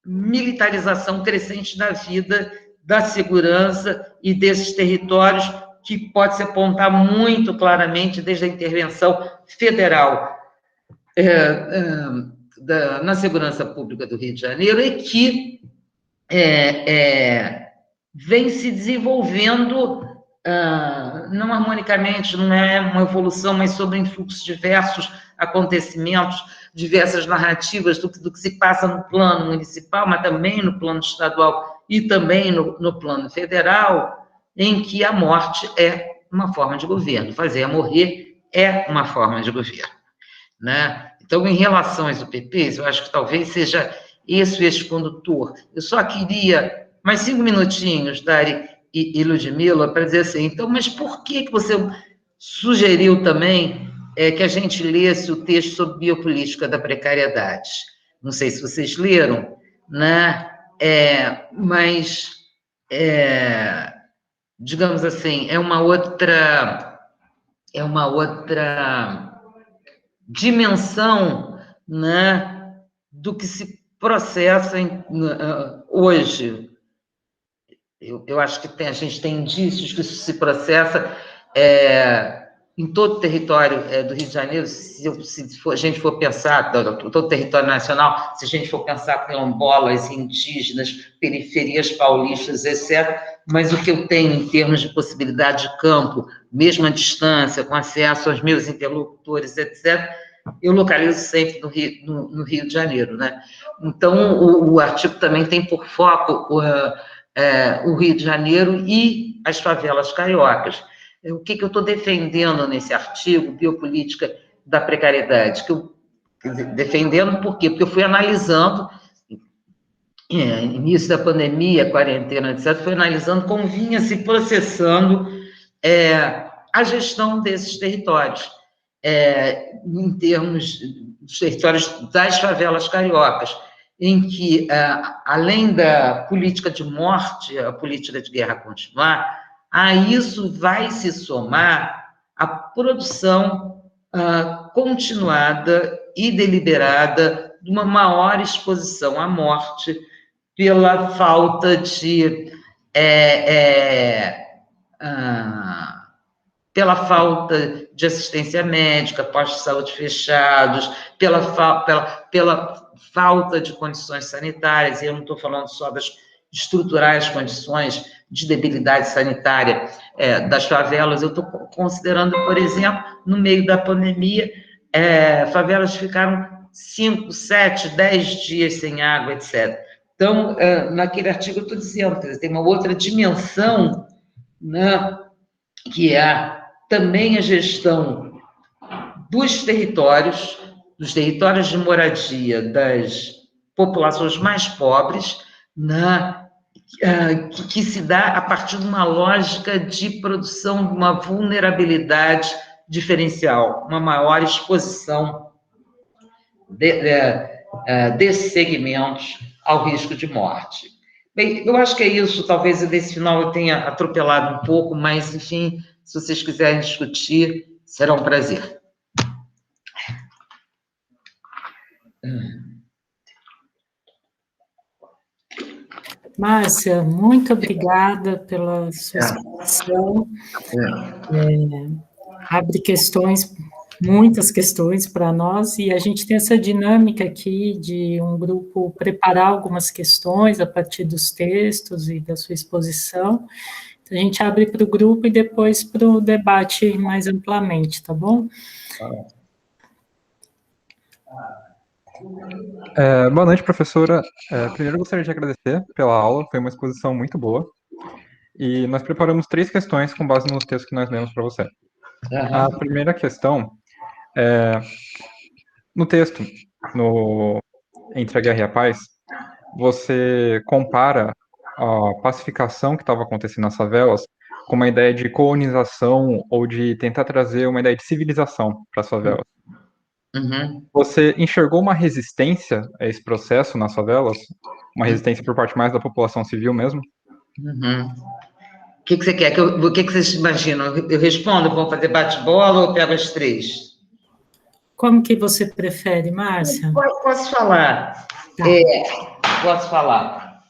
militarização crescente da vida, da segurança e desses territórios, que pode se apontar muito claramente desde a intervenção federal na segurança pública do Rio de Janeiro, e que vem se desenvolvendo, não harmonicamente, não é uma evolução, mas sobre influxos de diversos acontecimentos, diversas narrativas do que se passa no plano municipal, mas também no plano estadual e também no plano federal, em que a morte é uma forma de governo, fazer morrer é uma forma de governo, né? Então, em relação às UPPs, eu acho que talvez seja esse o eixo condutor. Eu só queria mais 5 minutinhos, Dari e Ludmila, para dizer assim, então, mas por que você sugeriu também que a gente lesse o texto sobre biopolítica da precariedade? Não sei se vocês leram, né? Mas, digamos assim, é uma outra dimensão, né, do que se processa hoje. Eu acho que a gente tem indícios que isso se processa em todo o território do Rio de Janeiro, se a gente for pensar, todo o território nacional, se a gente for pensar quilombolas, indígenas, periferias paulistas, etc., mas o que eu tenho em termos de possibilidade de campo, mesmo à distância, com acesso aos meus interlocutores, etc., eu localizo sempre no Rio de Janeiro, né? Então, o artigo também tem por foco o Rio de Janeiro e as favelas cariocas. O que eu estou defendendo nesse artigo, Biopolítica da Precariedade? Defendendo por quê? Porque eu fui analisando, início da pandemia, quarentena, etc., fui analisando como vinha se processando a gestão desses territórios, em termos dos territórios das favelas cariocas, em que, além da política de morte, a política de guerra continuar, a isso vai se somar a produção continuada e deliberada de uma maior exposição à morte pela falta de assistência médica, postos de saúde fechados, pela falta de condições sanitárias, e eu não estou falando só das estruturais condições de debilidade sanitária das favelas, eu estou considerando, por exemplo, no meio da pandemia, favelas ficaram 5, 7, 10 dias sem água, etc. Então, naquele artigo eu estou dizendo, quer dizer, tem uma outra dimensão, né, que é também a gestão dos territórios de moradia das populações mais pobres, que se dá a partir de uma lógica de produção de uma vulnerabilidade diferencial, uma maior exposição desses segmentos ao risco de morte. Bem, eu acho que é isso, talvez desse final eu tenha atropelado um pouco, mas, enfim, se vocês quiserem discutir, será um prazer. Márcia, muito obrigada pela sua explicação. Abre muitas questões para nós, e a gente tem essa dinâmica aqui de um grupo preparar algumas questões a partir dos textos e da sua exposição. Então, a gente abre para o grupo e depois para o debate mais amplamente, tá bom? Boa noite, professora. Primeiro, eu gostaria de agradecer pela aula, foi uma exposição muito boa. E nós preparamos 3 questões com base nos textos que nós lemos para você. A primeira questão é, no texto, Entre a Guerra e a Paz, você compara a pacificação que estava acontecendo nas favelas com uma ideia de colonização ou de tentar trazer uma ideia de civilização para as favelas. Você enxergou uma resistência a esse processo nas favelas? Uma resistência por parte mais da população civil mesmo? O que você quer? O que vocês imaginam? Eu respondo, vou fazer bate-bola ou pego as 3? Como que você prefere, Márcia? Posso falar. Tá. Posso falar.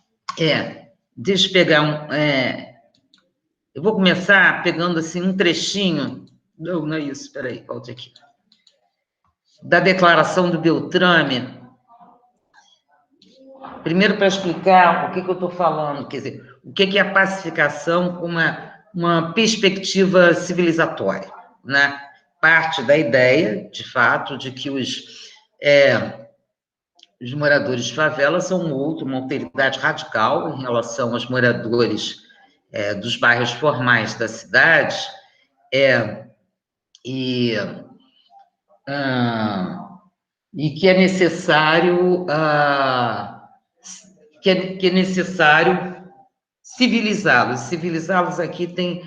Deixa eu pegar eu vou começar pegando assim um trechinho. Não é isso, espera aí, volte aqui. Da declaração do Beltrame. Primeiro, para explicar o que eu estou falando, quer dizer, o que é a pacificação com uma perspectiva civilizatória, né? Parte da ideia, de fato, de que os moradores de favela são uma alteridade radical em relação aos moradores dos bairros formais da cidade, e que é necessário civilizá-los. Civilizá-los aqui tem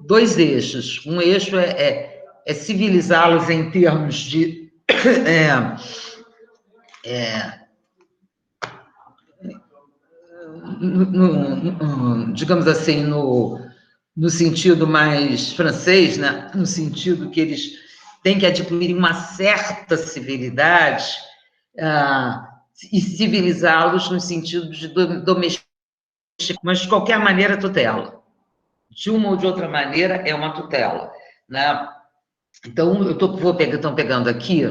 2 eixos. Um eixo é civilizá-los em termos de digamos assim, no sentido mais francês, né? No sentido que eles têm que adquirir uma certa civilidade e civilizá-los no sentido de domesticar, mas de qualquer maneira tutela. De uma ou de outra maneira é uma tutela, né? Então, estão pegando aqui,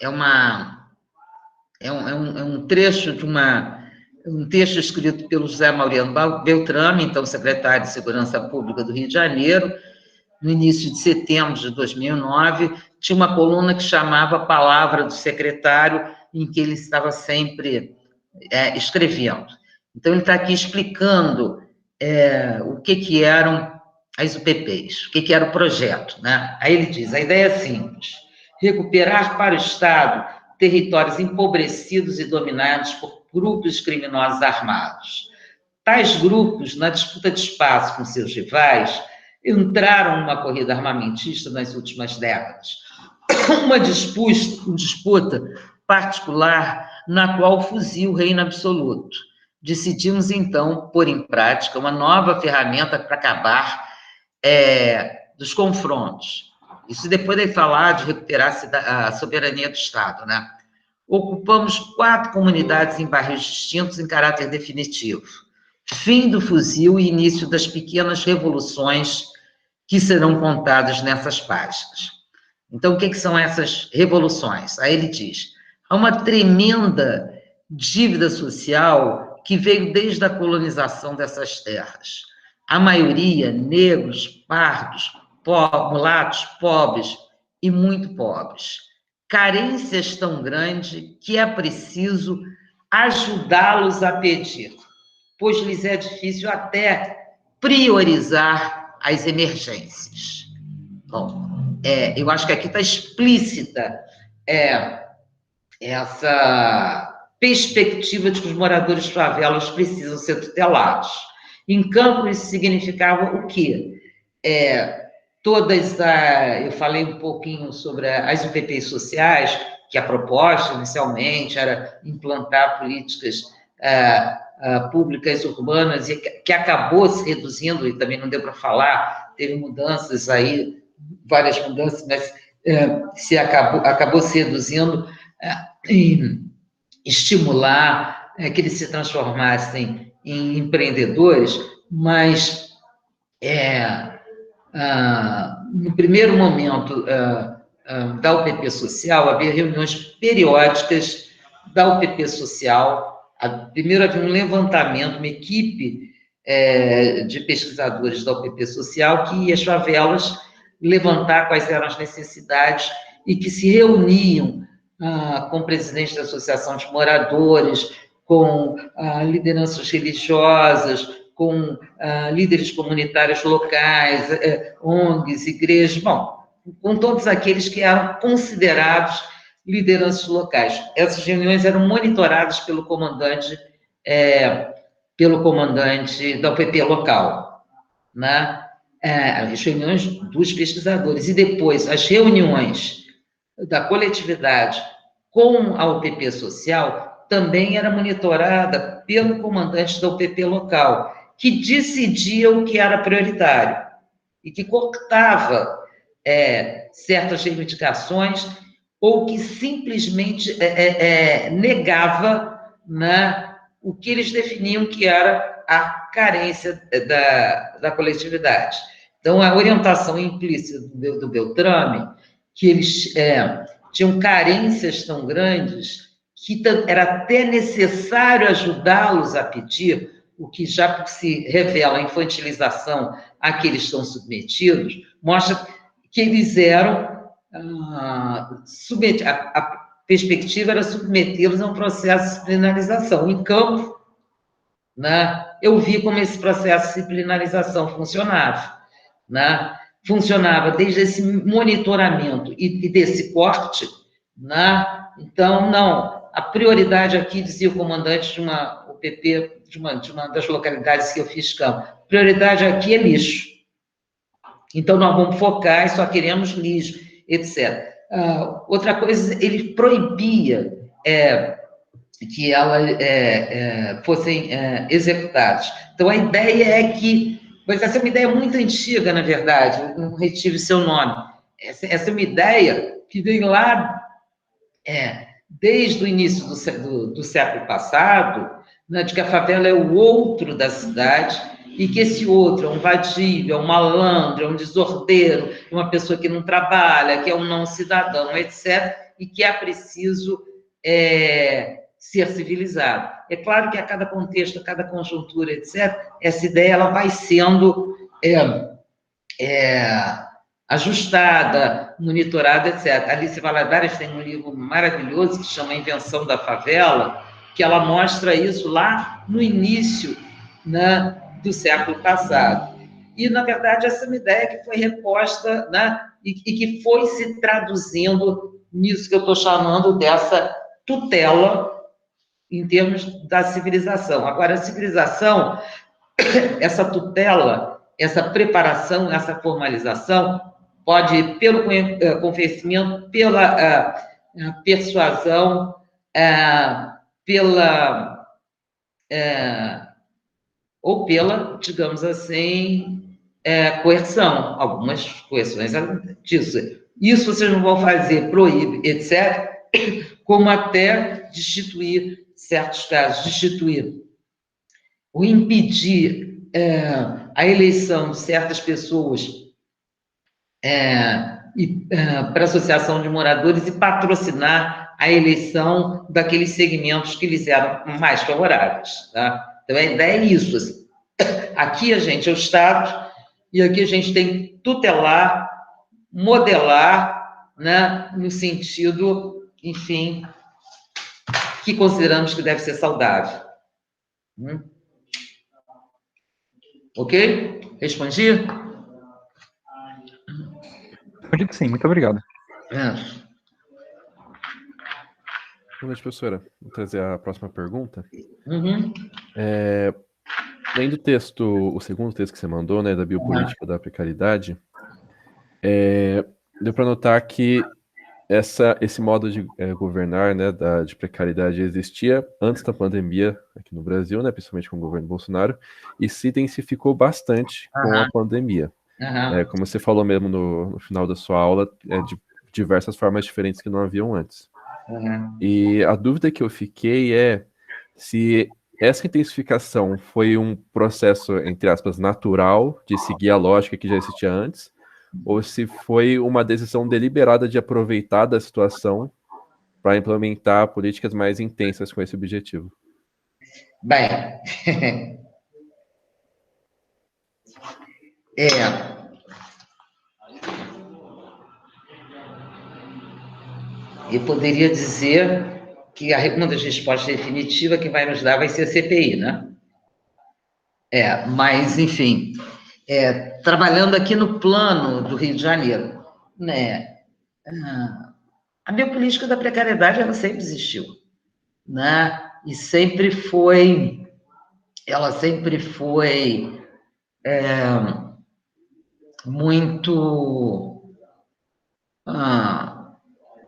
é um trecho de um texto escrito pelo José Mauriano Beltrame, então secretário de Segurança Pública do Rio de Janeiro, no início de setembro de 2009, tinha uma coluna que chamava Palavra do Secretário, em que ele estava sempre escrevendo. Então, ele está aqui explicando o que eram as UPPs, o que era o projeto, né? Aí ele diz, a ideia é simples, recuperar para o Estado territórios empobrecidos e dominados por grupos criminosos armados. Tais grupos, na disputa de espaço com seus rivais, entraram numa corrida armamentista nas últimas décadas. Uma disputa particular na qual o fuzil reina absoluto. Decidimos, então, pôr em prática uma nova ferramenta para acabar dos confrontos. Isso depois de falar de recuperar a soberania do Estado, né? Ocupamos 4 comunidades em bairros distintos em caráter definitivo. Fim do fuzil e início das pequenas revoluções que serão contadas nessas páginas. Então, o que são essas revoluções? Aí ele diz, há uma tremenda dívida social que veio desde a colonização dessas terras. A maioria, negros, pardos, mulatos, pobres e muito pobres. Carências tão grandes que é preciso ajudá-los a pedir, pois lhes é difícil até priorizar as emergências. Bom, eu acho que aqui está explícita essa perspectiva de que os moradores de favelas precisam ser tutelados. Em campo, isso significava o quê? Eu falei um pouquinho sobre as UPPs sociais, que a proposta, inicialmente, era implantar políticas públicas urbanas, e que acabou se reduzindo, e também não deu para falar, teve mudanças aí, várias mudanças, mas acabou se reduzindo em estimular que eles se transformassem em empreendedores, mas no primeiro momento da UPP Social, havia reuniões periódicas da UPP Social. Primeiro havia um levantamento, uma equipe de pesquisadores da UPP Social que ia às favelas levantar quais eram as necessidades e que se reuniam com presidentes da Associação de Moradores, com lideranças religiosas, com líderes comunitários locais, ONGs, igrejas, bom, com todos aqueles que eram considerados lideranças locais. Essas reuniões eram monitoradas pelo comandante da UPP local, né? As reuniões dos pesquisadores, e depois as reuniões da coletividade com a UPP social também era monitorada pelo comandante da UPP local, que decidia o que era prioritário e que cortava certas reivindicações ou que simplesmente negava, né, o que eles definiam que era a carência da coletividade. Então, a orientação implícita do Beltrame, que eles tinham carências tão grandes que era até necessário ajudá-los a pedir, o que já se revela a infantilização a que eles estão submetidos, mostra que eles eram a perspectiva era submetê-los a um processo de disciplinarização. Em campo, né, eu vi como esse processo de disciplinarização funcionava, né? Funcionava desde esse monitoramento e desse corte, né? Então, não, a prioridade aqui, dizia o comandante de uma UPP, de uma das localidades que eu fiz campo, prioridade aqui é lixo. Então, nós vamos focar e só queremos lixo, etc. Outra coisa, ele proibia que elas fossem executadas. Então, a ideia é que... Mas essa é uma ideia muito antiga, na verdade, não retive seu nome. Essa é uma ideia que vem lá desde o início do século passado, né, de que a favela é o outro da cidade e que esse outro é um vadio, é um malandro, é um desordeiro, é uma pessoa que não trabalha, que é um não cidadão, etc., e que é preciso ser civilizado. É claro que a cada contexto, a cada conjuntura, etc., essa ideia ela vai sendo ajustada, monitorada, etc. Alice Valadares tem um livro maravilhoso que chama A Invenção da Favela, que ela mostra isso lá no início, né, do século passado. E, na verdade, essa é uma ideia que foi reposta, né, e que foi se traduzindo nisso que eu estou chamando dessa tutela em termos da civilização. Agora, a civilização, essa tutela, essa preparação, essa formalização, pode ir pelo convencimento, pela persuasão, ou pela, digamos assim, coerção. Algumas coerções disso. Isso vocês não vão fazer, proíbe, etc., como até destituir certos casos, destituir ou impedir a eleição de certas pessoas para a associação de moradores e patrocinar a eleição daqueles segmentos que lhes eram mais favoráveis. Tá? Então, a ideia é isso. Assim. Aqui a gente é o Estado e aqui a gente tem que tutelar, modelar, né, no sentido, enfim, que consideramos que deve ser saudável. Ok? Respondi? Respondi que sim, muito obrigado. Boa noite, professora. Vou trazer a próxima pergunta. Uhum. Lendo o texto, o segundo texto que você mandou, né, da biopolítica da precariedade, deu para notar que esse modo de governar, né, de precariedade existia antes da pandemia aqui no Brasil, né, principalmente com o governo Bolsonaro, e se intensificou bastante com a pandemia. Como você falou mesmo no final da sua aula, de diversas formas diferentes que não haviam antes. E a dúvida que eu fiquei é se essa intensificação foi um processo, entre aspas, natural, de seguir a lógica que já existia antes, ou se foi uma decisão deliberada de aproveitar da situação para implementar políticas mais intensas com esse objetivo. Bem, eu poderia dizer que uma das respostas definitivas que vai nos dar vai ser a CPI, né? Mas, enfim, trabalhando aqui no plano do Rio de Janeiro, né? A biopolítica da precariedade, ela sempre existiu, né? E ela sempre foi muito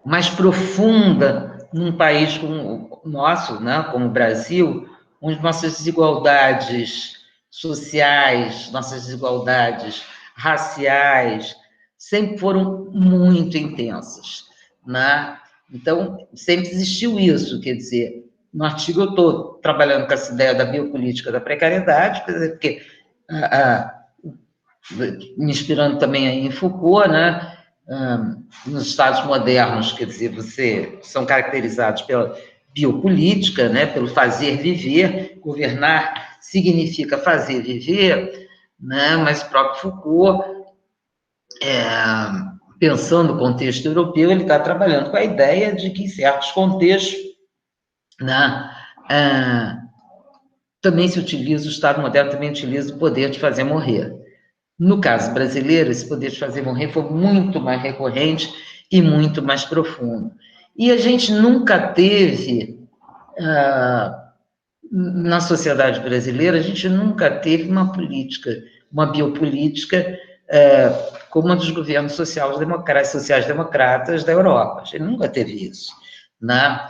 mais profunda num país como o nosso, né? Como o Brasil, onde nossas desigualdades sociais, nossas desigualdades raciais sempre foram muito intensas, né? Então, sempre existiu isso, quer dizer, no artigo eu estou trabalhando com essa ideia da biopolítica da precariedade, quer dizer, porque, me inspirando também aí em Foucault, né? Nos Estados modernos, quer dizer, são caracterizados pela biopolítica, né? Pelo fazer viver, governar significa fazer viver, né? Mas o próprio Foucault, pensando no contexto europeu, ele está trabalhando com a ideia de que, em certos contextos, né, também se utiliza, o Estado moderno também utiliza o poder de fazer morrer. No caso brasileiro, esse poder de fazer morrer foi muito mais recorrente e muito mais profundo. E a gente nunca teve, na sociedade brasileira, a gente nunca teve uma política, uma biopolítica como a dos governos sociais-democratas da Europa. A gente nunca teve isso, né?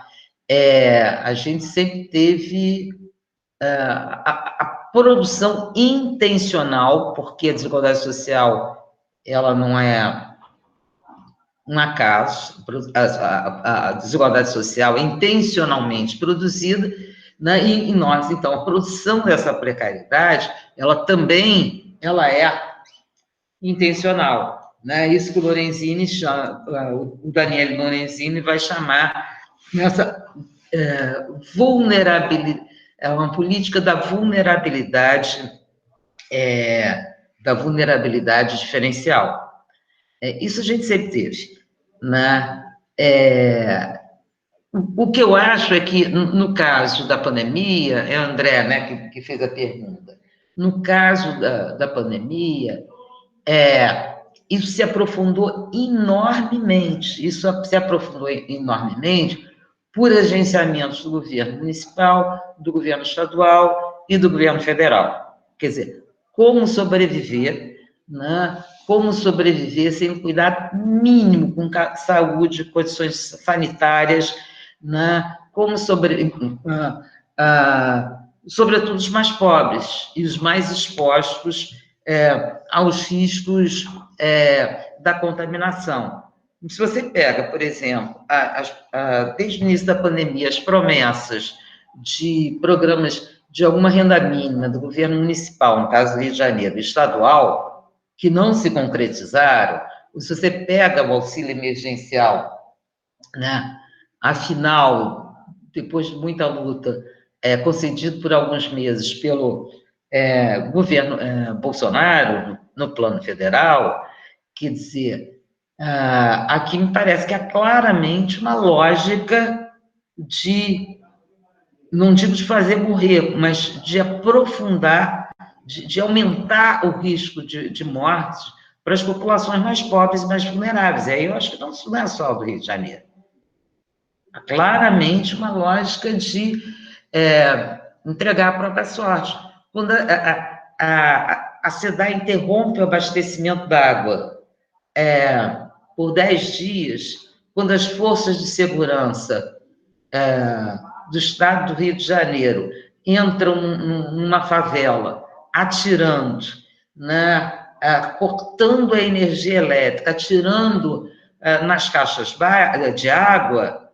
A gente sempre teve a produção intencional, porque a desigualdade social, ela não é um acaso, a desigualdade social é intencionalmente produzida, né, e nós, então, a produção dessa precariedade, ela é intencional, né? Isso que o Lorenzini chama, o Daniele Lorenzini vai chamar nessa vulnerabilidade, é uma política da vulnerabilidade diferencial. Isso a gente sempre teve, né? O que eu acho é que, no caso da pandemia, é o André, né, que fez a pergunta, no caso da pandemia, isso se aprofundou enormemente, por agenciamentos do governo municipal, do governo estadual e do governo federal. Quer dizer, como sobreviver, né? Como sobreviver sem um cuidado mínimo com saúde, condições sanitárias, né? Como sobretudo os mais pobres e os mais expostos aos riscos da contaminação. Se você pega, por exemplo, desde o início da pandemia, as promessas de programas de alguma renda mínima do governo municipal, no caso do Rio de Janeiro, estadual, que não se concretizaram, se você pega o auxílio emergencial, né, afinal, depois de muita luta, concedido por alguns meses pelo governo Bolsonaro, no plano federal, quer dizer, aqui me parece que há claramente uma lógica de, não digo de fazer morrer, mas de aprofundar, de aumentar o risco de morte para as populações mais pobres e mais vulneráveis. E aí eu acho que não é só do Rio de Janeiro. Há claramente uma lógica de entregar a própria sorte. Quando a SEDAI interrompe o abastecimento da água por 10 dias, quando as forças de segurança do estado do Rio de Janeiro entram numa favela, atirando, né, cortando a energia elétrica, atirando nas caixas de água,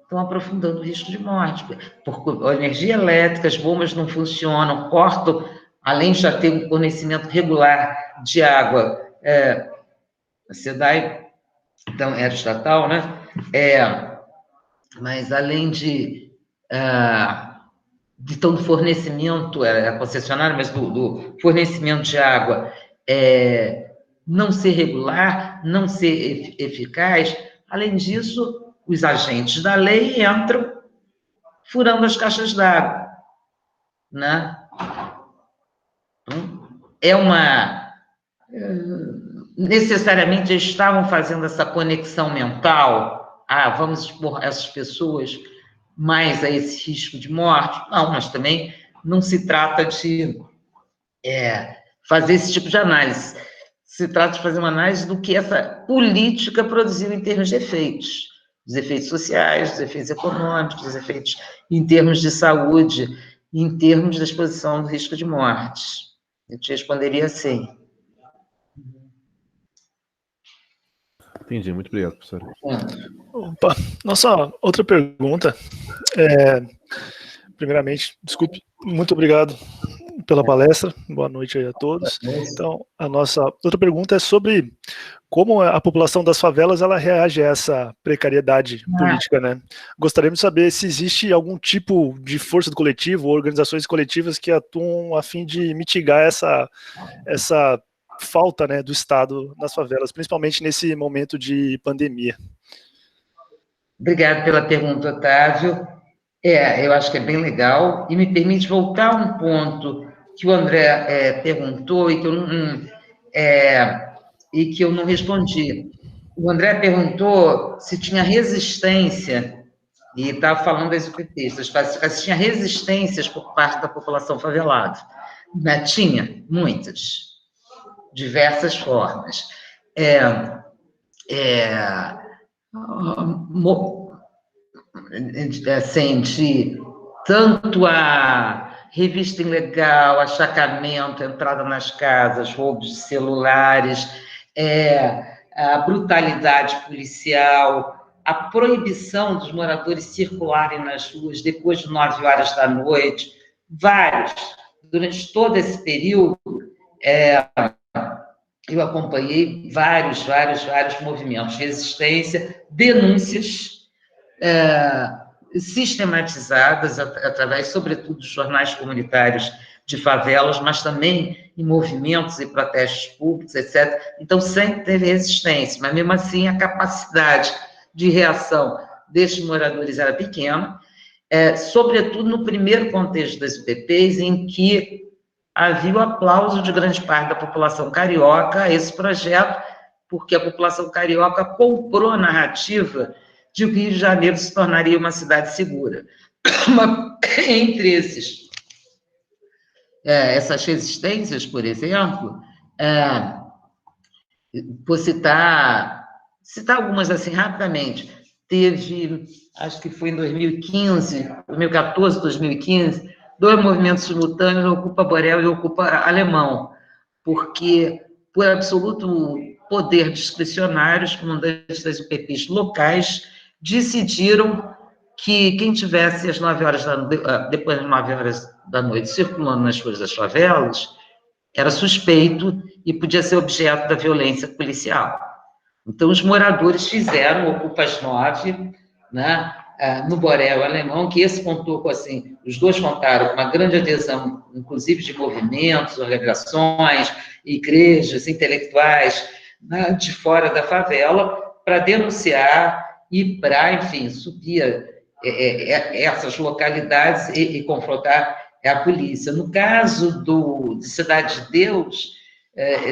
estão aprofundando o risco de morte. Porque a energia elétrica, as bombas não funcionam, cortam, além de já ter um fornecimento regular de água, a SEDAI, então, era estatal, né? Mas além de do fornecimento, a concessionária, mas do fornecimento de água não ser regular, não ser eficaz, além disso, os agentes da lei entram furando as caixas d'água, né? Então, necessariamente eles estavam fazendo essa conexão mental, vamos expor essas pessoas mais a esse risco de morte? Não, mas também não se trata de fazer esse tipo de análise. Se trata de fazer uma análise do que essa política produziu em termos de efeitos. Os efeitos sociais, os efeitos econômicos, os efeitos em termos de saúde, em termos da exposição do risco de morte. Eu te responderia assim. Entendi, muito obrigado, professor. Opa, nossa outra pergunta, primeiramente, desculpe, muito obrigado pela palestra, boa noite aí a todos. Então, a nossa outra pergunta é sobre como a população das favelas ela reage a essa precariedade política, né? Gostaríamos de saber se existe algum tipo de força do coletivo ou organizações coletivas que atuam a fim de mitigar essa falta, né, do Estado nas favelas, principalmente nesse momento de pandemia. Obrigado pela pergunta, Otávio. Eu acho que é bem legal, e me permite voltar a um ponto que o André perguntou e que eu não respondi. O André perguntou se tinha resistência, e estava falando das UPTs, se tinha resistências por parte da população favelada. Né? Tinha, muitas, diversas formas. Assim, de tanto a revista ilegal, achacamento, entrada nas casas, roubos de celulares, a brutalidade policial, a proibição dos moradores circularem nas ruas depois de 9 horas da noite, vários. Durante todo esse período, eu acompanhei vários movimentos de resistência, denúncias sistematizadas através, sobretudo, dos jornais comunitários de favelas, mas também em movimentos e protestos públicos, etc. Então, sempre teve resistência, mas, mesmo assim, a capacidade de reação destes moradores era pequena, sobretudo no primeiro contexto das UPPs, em que havia o aplauso de grande parte da população carioca a esse projeto, porque a população carioca comprou a narrativa de que o Rio de Janeiro se tornaria uma cidade segura. Entre essas resistências, por exemplo, vou citar algumas assim rapidamente. Teve, acho que foi em 2014, 2015, 2 movimentos simultâneos, Ocupa Borel e Ocupa Alemão, porque, por absoluto poder discricionário, os comandantes das UPPs locais decidiram que quem tivesse às 9 horas depois das 9 horas da noite circulando nas ruas das favelas era suspeito e podia ser objeto da violência policial. Então, os moradores fizeram Ocupa às 9, né, no Borel Alemão, que esse contou com, assim, os dois contaram com uma grande adesão, inclusive de movimentos, organizações, igrejas, intelectuais, né, de fora da favela, para denunciar e para, enfim, subir essas localidades e confrontar a polícia. No caso de Cidade de Deus,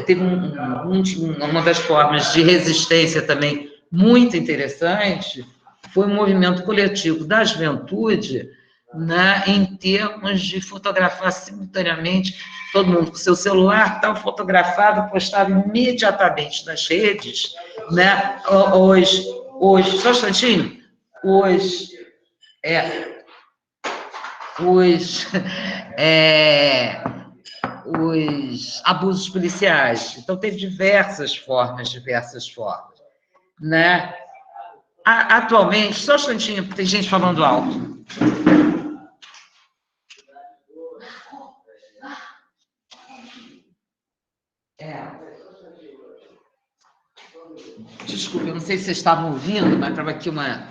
teve uma das formas de resistência também muito interessante, foi um movimento coletivo da juventude, né, em termos de fotografar simultaneamente, todo mundo com seu celular, tal, fotografado, postado imediatamente nas redes, né, hoje, só um instantinho, os abusos policiais. Então, teve diversas formas, né? Atualmente, só um instantinho, tem gente falando alto. Desculpe, eu não sei se vocês estavam ouvindo, mas estava aqui uma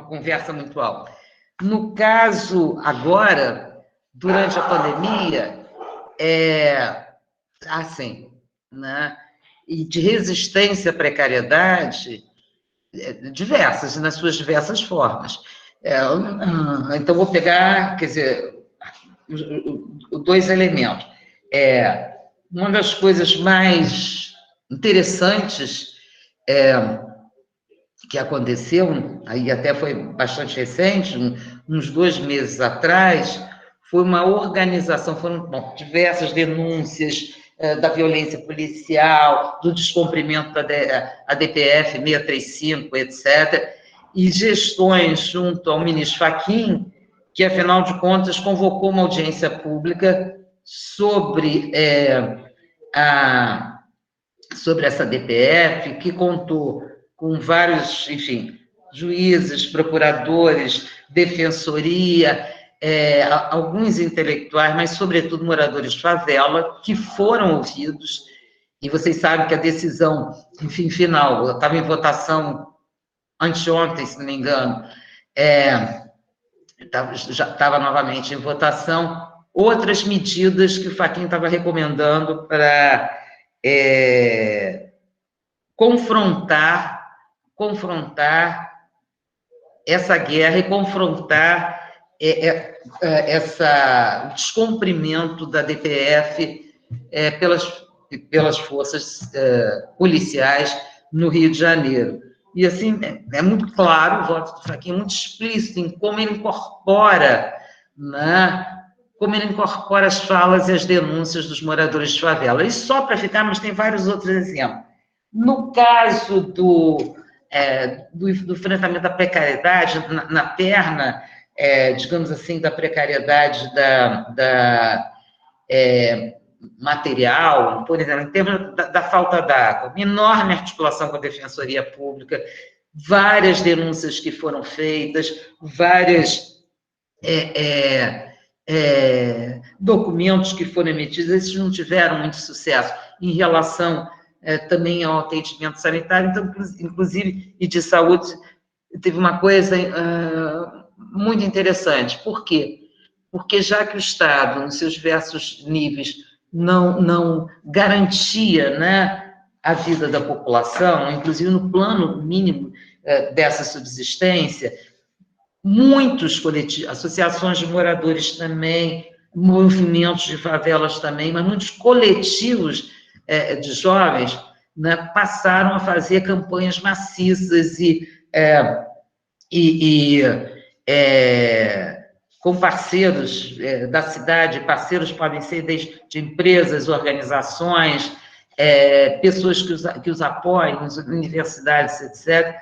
conversa muito alta. No caso, agora, durante a pandemia, assim, né? E de resistência à precariedade, diversas, nas suas diversas formas. Então, vou pegar, quer dizer, 2 elementos. Uma das coisas mais interessantes que aconteceu, aí até foi bastante recente, uns 2 meses atrás, foi uma organização, foram diversas denúncias da violência policial, do descumprimento da DPF 635, etc., e gestões junto ao ministro Fachin, que, afinal de contas, convocou uma audiência pública sobre essa DPF, que contou com vários, enfim, juízes, procuradores, defensoria, alguns intelectuais, mas, sobretudo, moradores de favela, que foram ouvidos, e vocês sabem que a decisão, enfim, final, estava em votação anteontem, se não me engano, já estava novamente em votação, outras medidas que o Fachin estava recomendando para confrontar essa guerra e confrontar o descumprimento da DPF pelas forças policiais no Rio de Janeiro. E, assim, é muito claro, o voto do Fachin é muito explícito em como ele incorpora, né, as falas e as denúncias dos moradores de favela. E só para ficar, mas tem vários outros exemplos. No caso do enfrentamento da precariedade, na perna, digamos assim, da precariedade material, por exemplo, em termos da falta d'água, uma enorme articulação com a Defensoria Pública, várias denúncias que foram feitas, vários documentos que foram emitidos, esses não tiveram muito sucesso em relação também ao atendimento sanitário, então, inclusive, e de saúde, teve uma coisa muito interessante. Por quê? Porque já que o Estado, nos seus diversos níveis, não garantia, né, a vida da população, inclusive no plano mínimo dessa subsistência, muitos coletivos, associações de moradores também, movimentos de favelas também, mas muitos coletivos de jovens, né, passaram a fazer campanhas maciças com parceiros da cidade, parceiros podem ser desde de empresas, organizações, pessoas que os apoiam, universidades, etc.,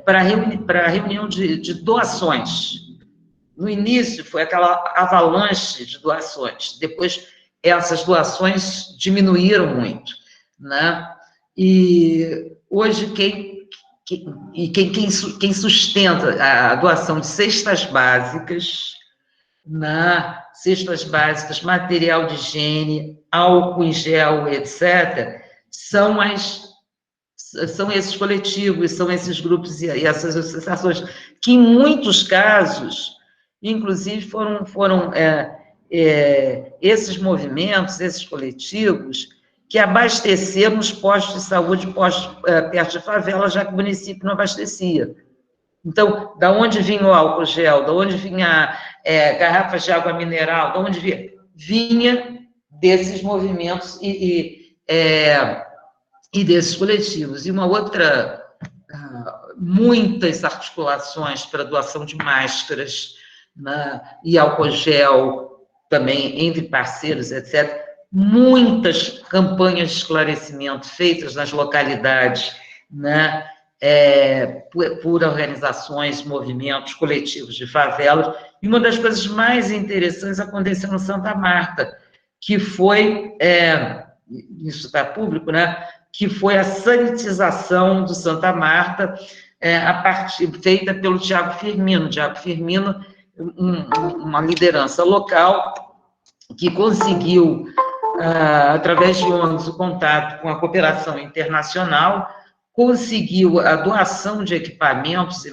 para reunião de doações. No início, foi aquela avalanche de doações. Depois, essas doações diminuíram muito, né? E hoje, quem sustenta a doação de cestas básicas, material de higiene, álcool em gel, etc., são esses coletivos, são esses grupos e essas associações, que em muitos casos, inclusive, foram esses movimentos, esses coletivos, que abasteceram os postos de saúde perto de favela, já que o município não abastecia. Então, da onde vinha o álcool gel, da onde vinha garrafas de água mineral, da onde vinha desses movimentos e desses coletivos. E uma outra, muitas articulações para doação de máscaras, né, e álcool gel também entre parceiros, etc., muitas campanhas de esclarecimento feitas nas localidades, né, por organizações, movimentos, coletivos de favelas. E uma das coisas mais interessantes aconteceu no Santa Marta, que foi, isso está público, né, que foi a sanitização do Santa Marta, feita pelo Tiago Firmino. Tiago Firmino, uma liderança local que conseguiu, através de ONGs, o contato com a cooperação internacional, conseguiu a doação de equipamentos e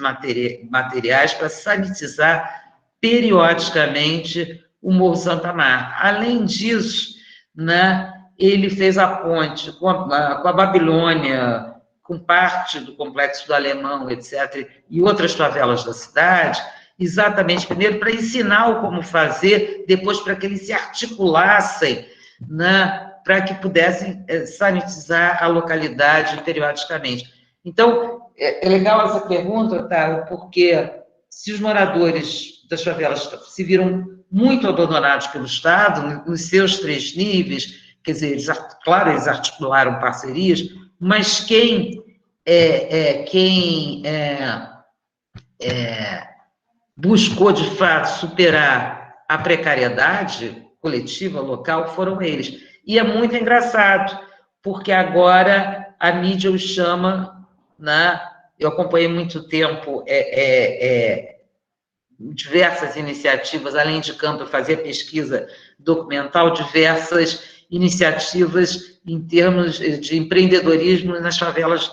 materiais para sanitizar periodicamente o Morro Santa Marta. Além disso, né, ele fez a ponte com a Babilônia, com parte do Complexo do Alemão, etc., e outras favelas da cidade, exatamente, primeiro, para ensinar como fazer, depois, para que eles se articulassem, né, para que pudessem sanitizar a localidade periodicamente. Então, é legal essa pergunta, tá? Porque se os moradores das favelas se viram muito abandonados pelo Estado, nos seus 3 níveis, quer dizer, eles articularam parcerias, mas quem buscou, de fato, superar a precariedade coletiva, local, foram eles. E é muito engraçado, porque agora a mídia os chama, né? Eu acompanhei muito tempo diversas iniciativas, além de campo, fazer pesquisa documental, diversas iniciativas em termos de empreendedorismo nas favelas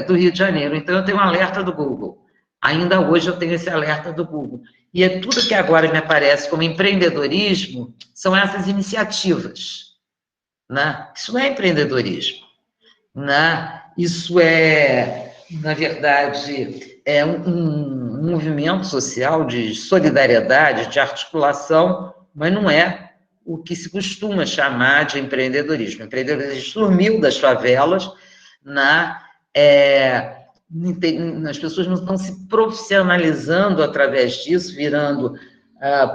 do Rio de Janeiro. Então, eu tenho um alerta do Google. Ainda hoje eu tenho esse alerta do Google. E tudo que agora me aparece como empreendedorismo são essas iniciativas, né? Isso não é empreendedorismo, né? Isso na verdade, um movimento social de solidariedade, de articulação, mas não é o que se costuma chamar de empreendedorismo. O empreendedorismo sumiu das favelas, né? As pessoas não estão se profissionalizando através disso,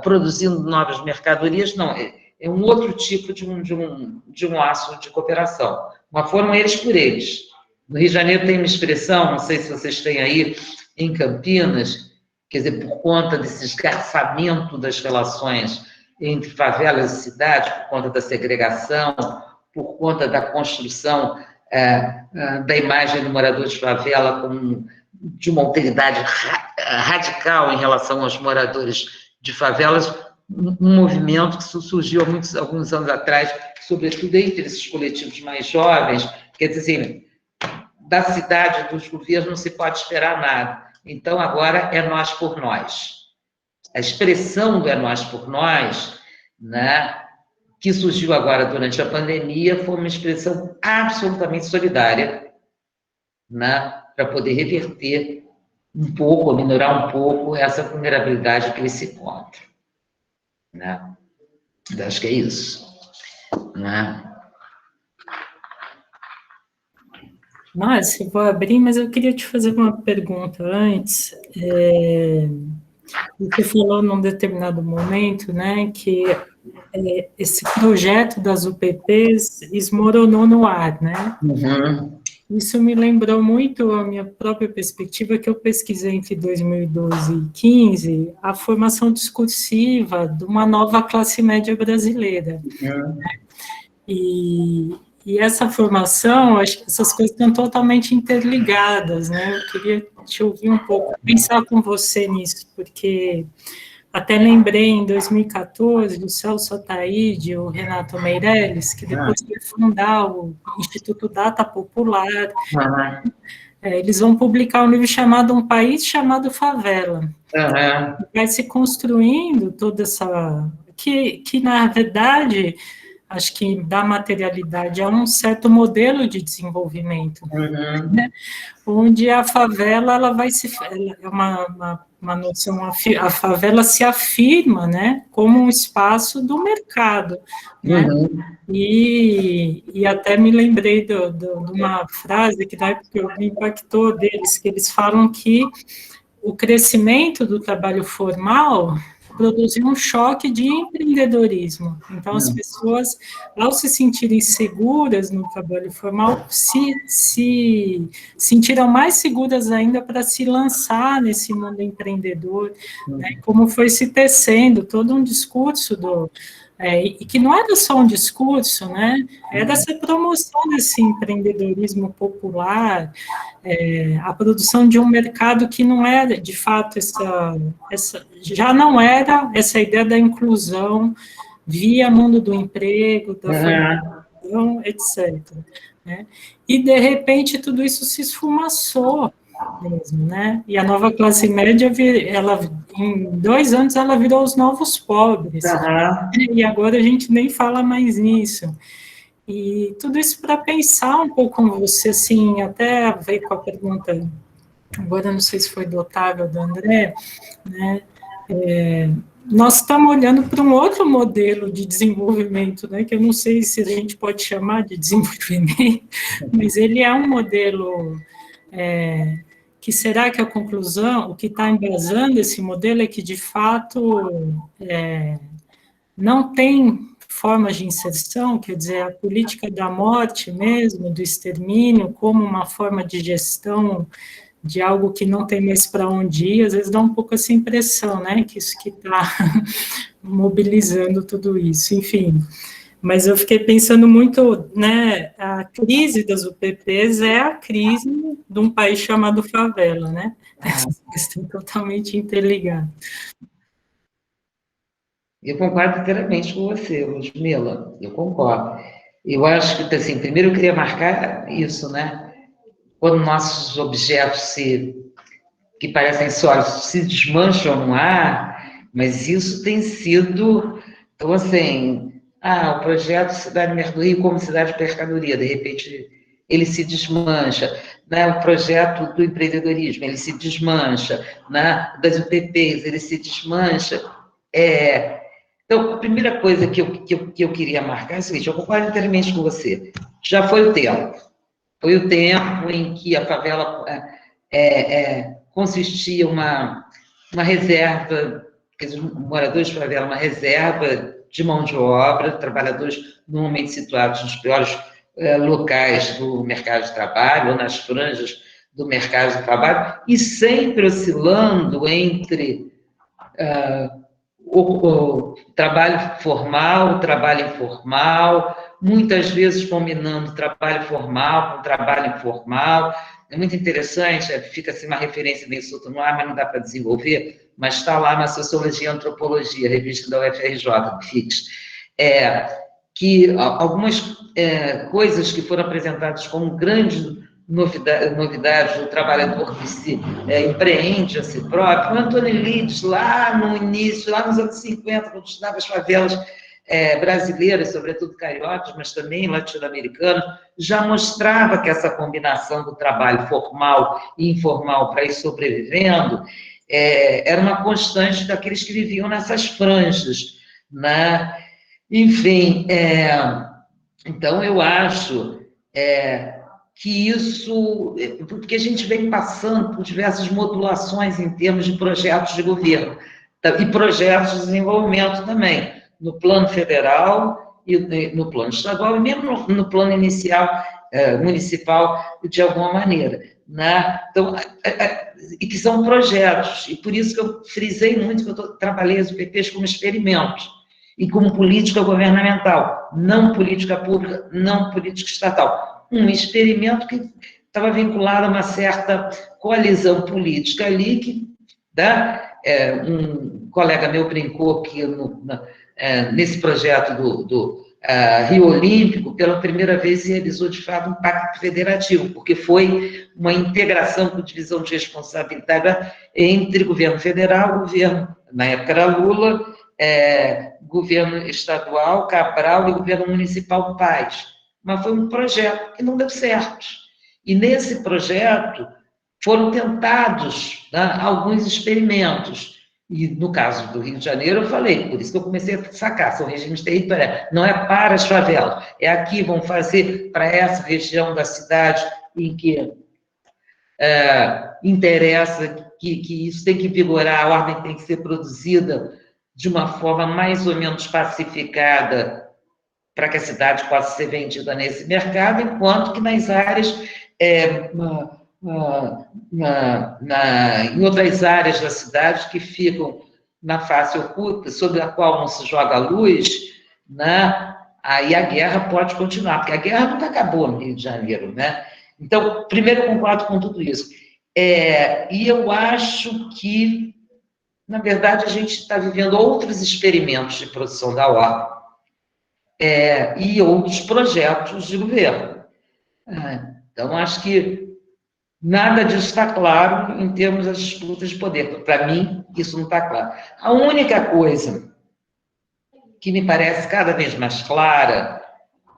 produzindo novas mercadorias, não, é um outro tipo de um laço de cooperação, mas foram eles por eles. No Rio de Janeiro tem uma expressão, não sei se vocês têm aí, em Campinas, quer dizer, por conta desse esgarçamento das relações entre favelas e cidades, por conta da segregação, por conta da construção da imagem do morador de favela como de uma alteridade radical em relação aos moradores de favelas, um movimento que surgiu há alguns anos atrás, sobretudo entre esses coletivos mais jovens, quer dizer, da cidade, dos governos, não se pode esperar nada. Então, agora é nós por nós. A expressão do é nós por nós, né, que surgiu agora durante a pandemia, foi uma expressão absolutamente solidária, né, para poder reverter um pouco, ou minorar um pouco, essa vulnerabilidade que eles se encontram. Né? Acho que é isso. Né? Márcia, vou abrir, mas eu queria te fazer uma pergunta antes. Você falou num determinado momento, né, que esse projeto das UPPs esmoronou no ar, né? Uhum. Isso me lembrou muito a minha própria perspectiva, que eu pesquisei entre 2012 e 2015, a formação discursiva de uma nova classe média brasileira. Uhum. E essa formação, acho que essas coisas estão totalmente interligadas, né? Eu queria te ouvir um pouco, pensar com você nisso, porque até lembrei em 2014 do Celso Ataíde e o Renato Meirelles, que depois de fundar o Instituto Data Popular, eles vão publicar um livro chamado Um País Chamado Favela. Vai se construindo toda essa... que na verdade... acho que dá materialidade a um certo modelo de desenvolvimento, né? Onde a favela, ela vai se... é uma noção, a favela se afirma, né, como um espaço do mercado, né? E até me lembrei de uma frase que na época me impactou deles, que eles falam que o crescimento do trabalho formal produziu um choque de empreendedorismo. Então, as pessoas, ao se sentirem seguras no trabalho formal, se sentiram mais seguras ainda para se lançar nesse mundo empreendedor, né? Como foi se tecendo todo um discurso e que não era só um discurso, né? Era essa promoção desse empreendedorismo popular, a produção de um mercado que não era, de fato, já não era essa ideia da inclusão via mundo do emprego, da formação, etc. Né? E, de repente, tudo isso se esfumaçou mesmo, né? E a nova classe média, em 2 anos, ela virou os novos pobres. E agora a gente nem fala mais nisso. E tudo isso para pensar um pouco com você, assim, até ver com a pergunta, agora não sei se foi do Otávio ou do André, né? Nós estamos olhando para um outro modelo de desenvolvimento, né, que eu não sei se a gente pode chamar de desenvolvimento, mas ele é um modelo que será que a conclusão, o que está embasando esse modelo é que, de fato, não tem formas de inserção, quer dizer, a política da morte mesmo, do extermínio, como uma forma de gestão de algo que não tem mais para onde ir, às vezes dá um pouco essa impressão, né, que isso que está mobilizando tudo isso, enfim. Mas eu fiquei pensando muito, né, a crise das UPPs é a crise de um país chamado favela, né, essas questões totalmente interligadas. Eu concordo inteiramente com você, Ludmila, eu concordo. Eu acho que, assim, primeiro eu queria marcar isso, né, quando nossos objetos que parecem sólidos se desmancham no ar, mas isso tem sido, então, assim, o projeto Cidade Mercado do Rio como cidade de mercadoria, de repente ele se desmancha, né? O projeto do empreendedorismo, ele se desmancha, né? Das UPPs, ele se desmancha. Então, a primeira coisa que eu queria marcar é o seguinte, eu concordo inteiramente com você, já foi o tempo em que a favela consistia uma reserva, quer dizer, moradores de favela, uma reserva de mão de obra, trabalhadores normalmente situados nos piores locais do mercado de trabalho, ou nas franjas do mercado de trabalho, e sempre oscilando entre o trabalho formal, o trabalho informal, muitas vezes combinando trabalho formal com trabalho informal. É muito interessante, fica assim uma referência meio solta no ar, mas não dá para desenvolver, mas está lá na Sociologia e Antropologia, revista da UFRJ, do FIX, que algumas coisas que foram apresentadas como grandes novidades do trabalhador que se empreende a si próprio. O Antônio Lides, lá no início, lá nos anos 50, quando estudava as favelas brasileiras, sobretudo cariocas, mas também latino-americanas, já mostrava que essa combinação do trabalho formal e informal para ir sobrevivendo era uma constante daqueles que viviam nessas franjas, né? Enfim, então eu acho que isso, porque a gente vem passando por diversas modulações em termos de projetos de governo e projetos de desenvolvimento também, no plano federal e no plano estadual, e mesmo no plano inicial, municipal, de alguma maneira, né? Então, e que são projetos, e por isso que eu frisei muito que eu trabalhei as UPPs como experimentos, e como política governamental, não política pública, não política estatal. Um experimento que estava vinculado a uma certa coalizão política ali, que um colega meu brincou que nesse projeto do Rio Olímpico, pela primeira vez se realizou, de fato, um pacto federativo, porque foi uma integração com divisão de responsabilidade entre governo federal, governo, na época era Lula, governo estadual, Cabral, e governo municipal, Paz. Mas foi um projeto que não deu certo. E nesse projeto foram tentados, né, alguns experimentos. E no caso do Rio de Janeiro, eu falei, por isso que eu comecei a sacar, são regimes territoriais, não é para as favelas, é aqui, vão fazer para essa região da cidade em que interessa que isso tem que vigorar, a ordem tem que ser produzida de uma forma mais ou menos pacificada para que a cidade possa ser vendida nesse mercado, enquanto que nas áreas, em outras áreas da cidade que ficam na face oculta, sobre a qual não se joga a luz, né? Aí a guerra pode continuar, porque a guerra nunca acabou no Rio de Janeiro, né? Então, primeiro, eu concordo com tudo isso. E eu acho que, na verdade, a gente está vivendo outros experimentos de produção da ordem e outros projetos de governo. Então, acho que nada disso está claro em termos das disputas de poder. Para mim, isso não está claro. A única coisa que me parece cada vez mais clara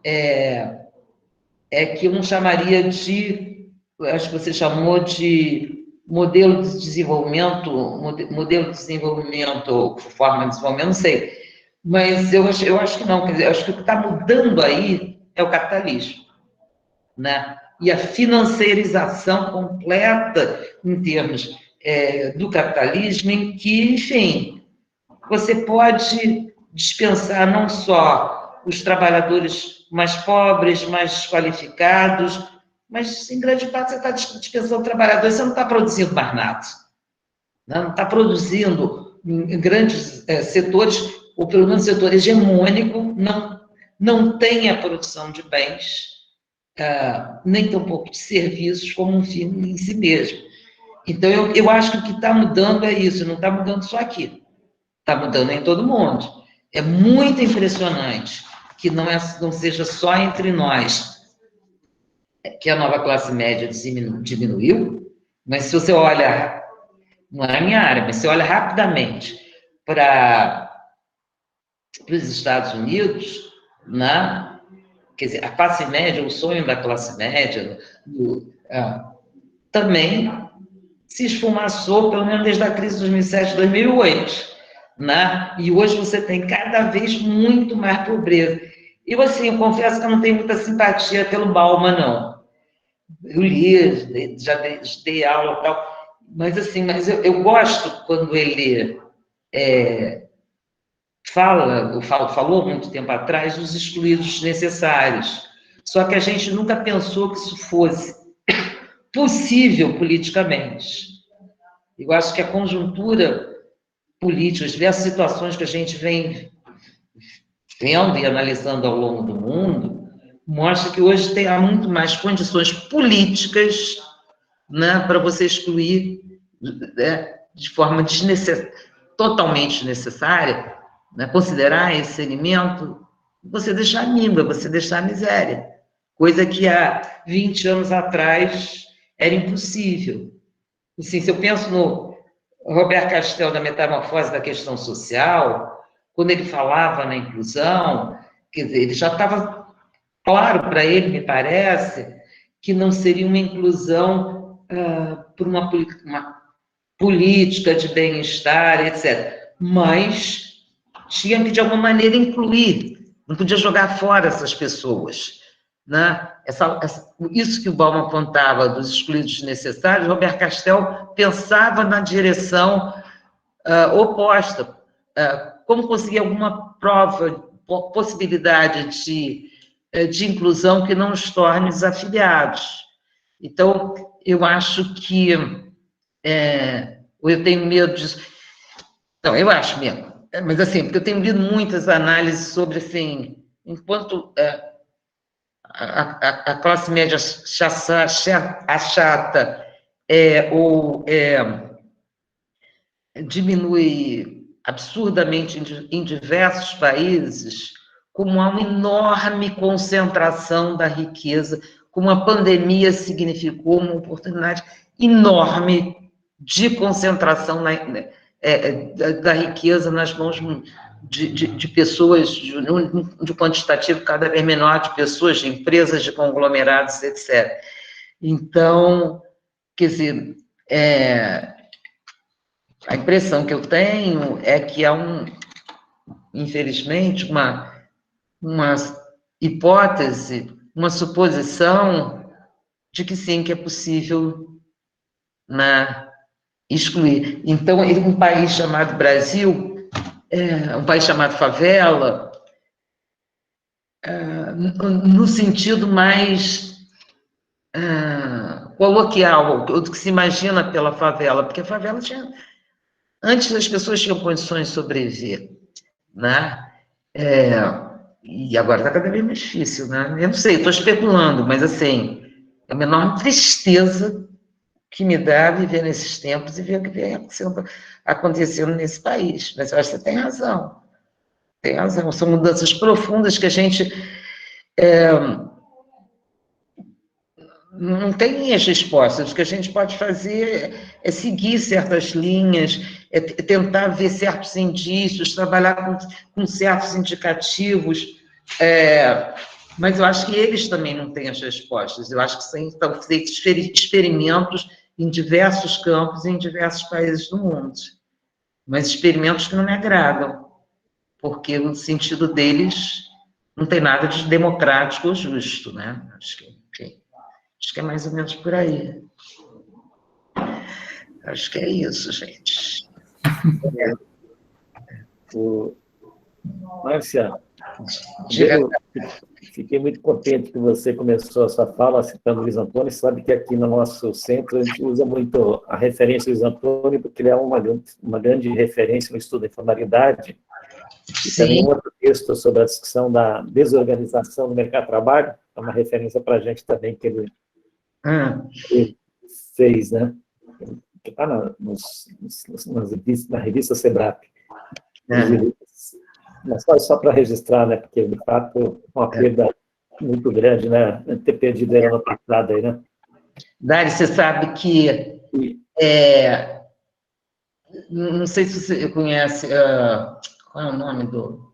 é que eu não chamaria de, acho que você chamou de modelo de desenvolvimento, forma de desenvolvimento, não sei, mas eu acho que não, quer dizer, eu acho que o que está mudando aí é o capitalismo, né? E a financiarização completa em termos do capitalismo, em que, enfim, você pode dispensar não só os trabalhadores mais pobres, mais desqualificados, mas, em grande parte, você está dispensando trabalhadores, você não está produzindo mais nada. Não está produzindo em grandes setores, ou pelo menos setor hegemônico, não tem a produção de bens, nem tampouco de serviços como um fim em si mesmo. Então, eu acho que o que está mudando é isso, não está mudando só aqui, está mudando em todo mundo. É muito impressionante que não seja só entre nós que a nova classe média diminuiu, mas se você olha, não é a minha área, mas se você olha rapidamente para os Estados Unidos, né? Quer dizer, a classe média, o sonho da classe média, também se esfumaçou, pelo menos desde a crise de 2007, 2008, né? E hoje você tem cada vez muito mais pobreza. E, assim, eu confesso que eu não tenho muita simpatia pelo Bauman, não. Eu li, já dei aula e tal, mas, assim, eu gosto quando ele falou muito tempo atrás dos excluídos necessários. Só que a gente nunca pensou que isso fosse possível politicamente. Eu acho que a conjuntura políticas, diversas situações que a gente vem vendo e analisando ao longo do mundo, mostra que hoje há muito mais condições políticas, né, para você excluir, né, de forma totalmente desnecessária, né, considerar esse segmento, você deixar a míngua, você deixar a miséria, coisa que há 20 anos atrás era impossível. Assim, se eu penso no Roberto Castell, da Metamorfose da Questão Social, quando ele falava na inclusão, quer dizer, ele já estava claro para ele, me parece, que não seria uma inclusão por uma política de bem-estar, etc. Mas tinha que, de alguma maneira, incluir, não podia jogar fora essas pessoas. Né? Isso que o Bauman apontava dos excluídos necessários, Roberto Castell pensava na direção oposta. Como conseguir alguma prova, possibilidade de inclusão que não os torne desafiliados. Então, eu acho que eu tenho medo disso. Não, eu acho mesmo. Mas, assim, porque eu tenho lido muitas análises sobre, assim, enquanto a classe média achata diminui absurdamente em diversos países, como há uma enorme concentração da riqueza, como a pandemia significou uma oportunidade enorme de concentração da riqueza nas mãos de pessoas, de um quantitativo cada vez menor de pessoas, de empresas, de conglomerados, etc. Então, quer dizer, a impressão que eu tenho é que há infelizmente, uma hipótese, uma suposição de que sim, que é possível excluir. Então, um país chamado Brasil, um país chamado favela, no sentido mais coloquial, do que se imagina pela favela, porque a favela tinha... Antes as pessoas tinham condições de sobreviver, né? E agora está cada vez mais difícil, né? Eu não sei, estou especulando, mas assim, é uma enorme tristeza que me dá viver nesses tempos e ver o que vem acontecendo nesse país. Mas eu acho que você tem razão. Tem razão. São mudanças profundas que a gente não tem as respostas. O que a gente pode fazer é seguir certas linhas, tentar ver certos indícios, trabalhar com certos indicativos, mas eu acho que eles também não têm as respostas. Eu acho que estão feitos experimentos em diversos campos, em diversos países do mundo, mas experimentos que não me agradam, porque no sentido deles não tem nada de democrático ou justo, né? Acho que é mais ou menos por aí. Acho que é isso, gente. Márcia, eu fiquei muito contente que você começou a sua fala citando o Luiz Antônio. Sabe que aqui no nosso centro a gente usa muito a referência Luiz Antônio, porque ele é uma grande referência no estudo da informalidade. E também um outro texto sobre a discussão da desorganização do mercado de trabalho, é uma referência para a gente também que ele fez, né? Que está na revista Sebrap. Mas só para registrar, né? Porque, de fato, é uma perda muito grande, né? Ter perdido ela na passada aí, né? Dari, você sabe que... não sei se você conhece... qual é o nome do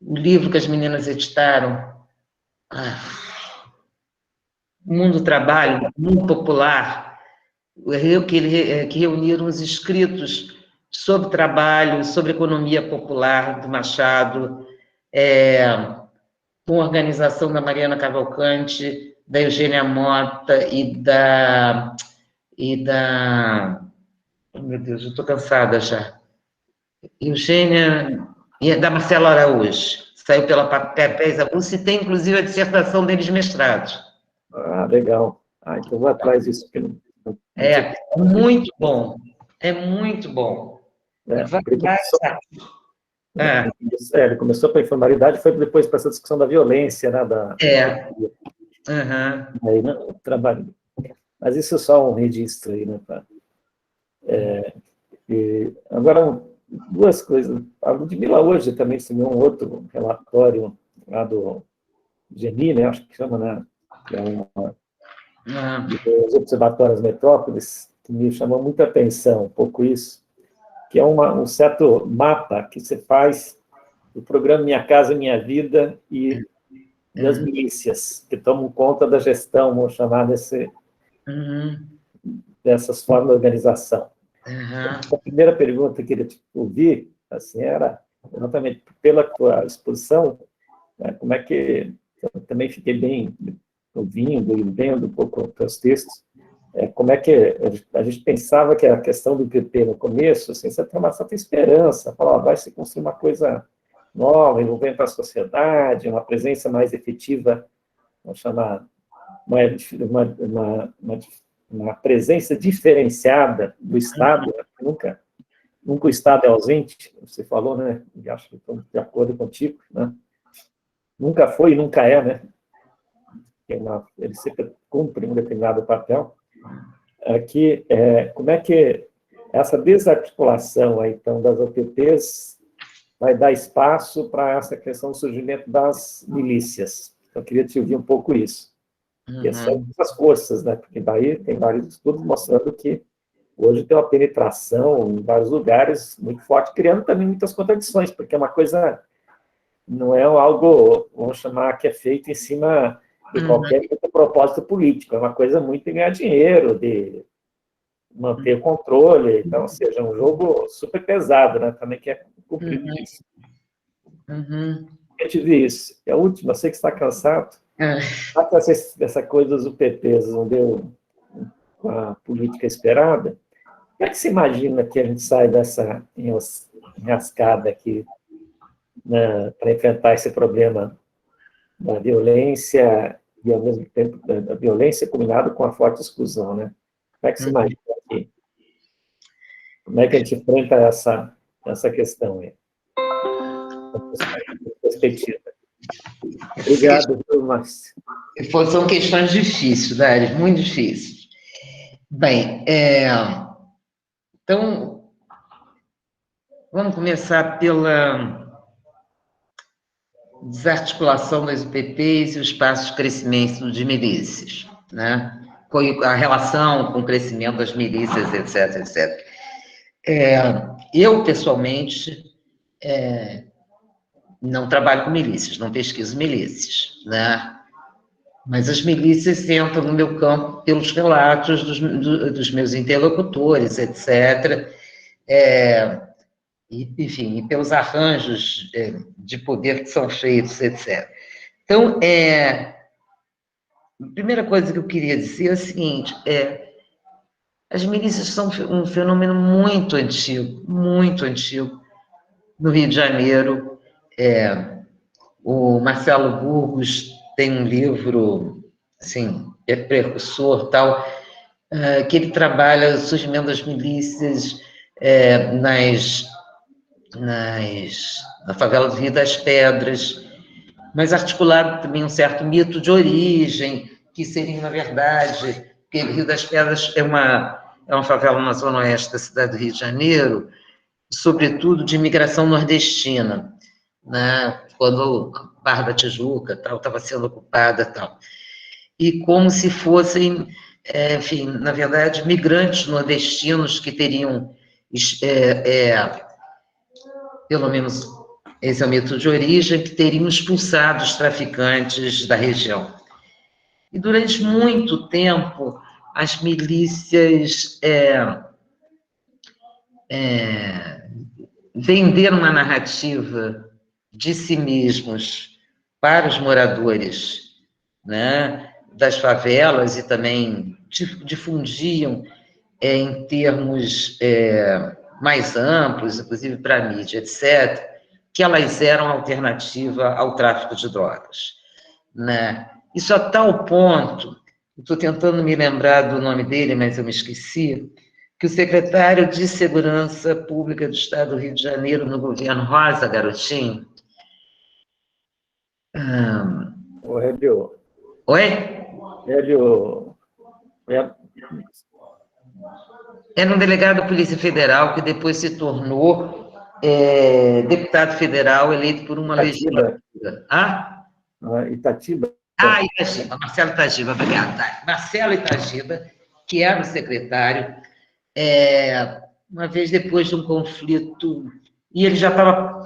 livro que as meninas editaram? Mundo do Trabalho, Mundo Popular, que reuniram os escritos sobre trabalho, sobre economia popular do Machado, com a organização da Mariana Cavalcante, da Eugênia Mota e da... Oh, meu Deus, eu estou cansada já. Eugênia e da Marcela Araújo. Saiu pela Papéis Avulsos e tem, inclusive, a dissertação deles mestrados. Legal. Então vou atrás disso. Muito bom. É muito bom. Ele começou pela informalidade, foi depois para essa discussão da violência, né? Aí, né, o trabalho. Mas isso é só um registro aí, né? Agora, duas coisas. A Ludmila hoje também ensinou um outro relatório lá do GENI, né? Acho que chama, né? Que é os Observatórios Metrópoles, que me chamou muita atenção, um pouco isso, que é um certo mapa que você faz do programa Minha Casa Minha Vida e das milícias, que tomam conta da gestão, vamos chamar dessas formas de organização. A primeira pergunta que eu queria te ouvir, assim, era exatamente pela tua exposição, né, como é que eu também fiquei bem ouvindo e vendo um pouco os teus textos, como é que a gente pensava que a questão do PP no começo, assim, você tem uma certa esperança, falar, vai se construir uma coisa nova, envolvendo a sociedade, uma presença mais efetiva, vamos chamar, uma presença diferenciada do Estado, né? Nunca o Estado é ausente, você falou, né? E acho que estou de acordo contigo, né? Nunca foi e nunca é, né? Ele sempre cumpre um determinado papel. Aqui, como é que essa desarticulação aí, então, das OPPs vai dar espaço para essa questão do surgimento das milícias? Eu queria te ouvir um pouco isso. E são essas forças, né? Porque daí tem vários estudos mostrando que hoje tem uma penetração em vários lugares muito forte, criando também muitas contradições, porque é uma coisa, não é algo, vamos chamar, que é feito em cima de qualquer propósito político, é uma coisa muito de ganhar dinheiro, de manter o controle, então, ou seja, é um jogo super pesado, né? Também que é cumprido isso. Eu te vi isso. E a última, eu sei que você está cansado, essa coisa dos UPPs não deu com a política esperada, como é que você imagina que a gente sai dessa enrascada aqui, né, para enfrentar esse problema da violência e, ao mesmo tempo, da violência combinado com a forte exclusão, né? Como é que você imagina aqui? Como é que a gente enfrenta essa questão aí? Perspectiva. Obrigado, Márcio. São questões difíceis, Dário, muito difíceis. Bem, então, vamos começar pela desarticulação das UPPs e os passos de crescimento de milícias, né? A relação com o crescimento das milícias, etc, etc. Eu, pessoalmente, não trabalho com milícias, não pesquiso milícias, né? Mas as milícias entram no meu campo pelos relatos dos meus interlocutores, etc., enfim, e pelos arranjos de poder que são feitos, etc. Então, a primeira coisa que eu queria dizer é a seguinte, as milícias são um fenômeno muito antigo no Rio de Janeiro. O Marcelo Burgos tem um livro, assim, precursor, tal, que ele trabalha o surgimento das milícias na favela do Rio das Pedras, mas articulado também um certo mito de origem, que seria, na verdade, porque o Rio das Pedras é uma favela na zona oeste da cidade do Rio de Janeiro, sobretudo de imigração nordestina, né? Quando a Barra da Tijuca estava sendo ocupada, tal. E como se fossem, enfim, na verdade, migrantes nordestinos que teriam, pelo menos esse é o mito de origem, que teriam expulsado os traficantes da região. E durante muito tempo, as milícias venderam uma narrativa de si mesmos para os moradores, né, das favelas, e também difundiam em termos mais amplos, inclusive para a mídia, etc., que elas eram alternativa ao tráfico de drogas, né? Isso a tal ponto, estou tentando me lembrar do nome dele, mas eu me esqueci, que o secretário de Segurança Pública do Estado do Rio de Janeiro, no governo Rosa Garotinho... O Hélio... Oi? Hélio... Era um delegado da Polícia Federal que depois se tornou deputado federal eleito por uma legislatura. Itatiba. Itagiba, Marcelo Itagiba, obrigado. Marcelo Itagiba, que era o secretário, uma vez depois de um conflito, e ele estava,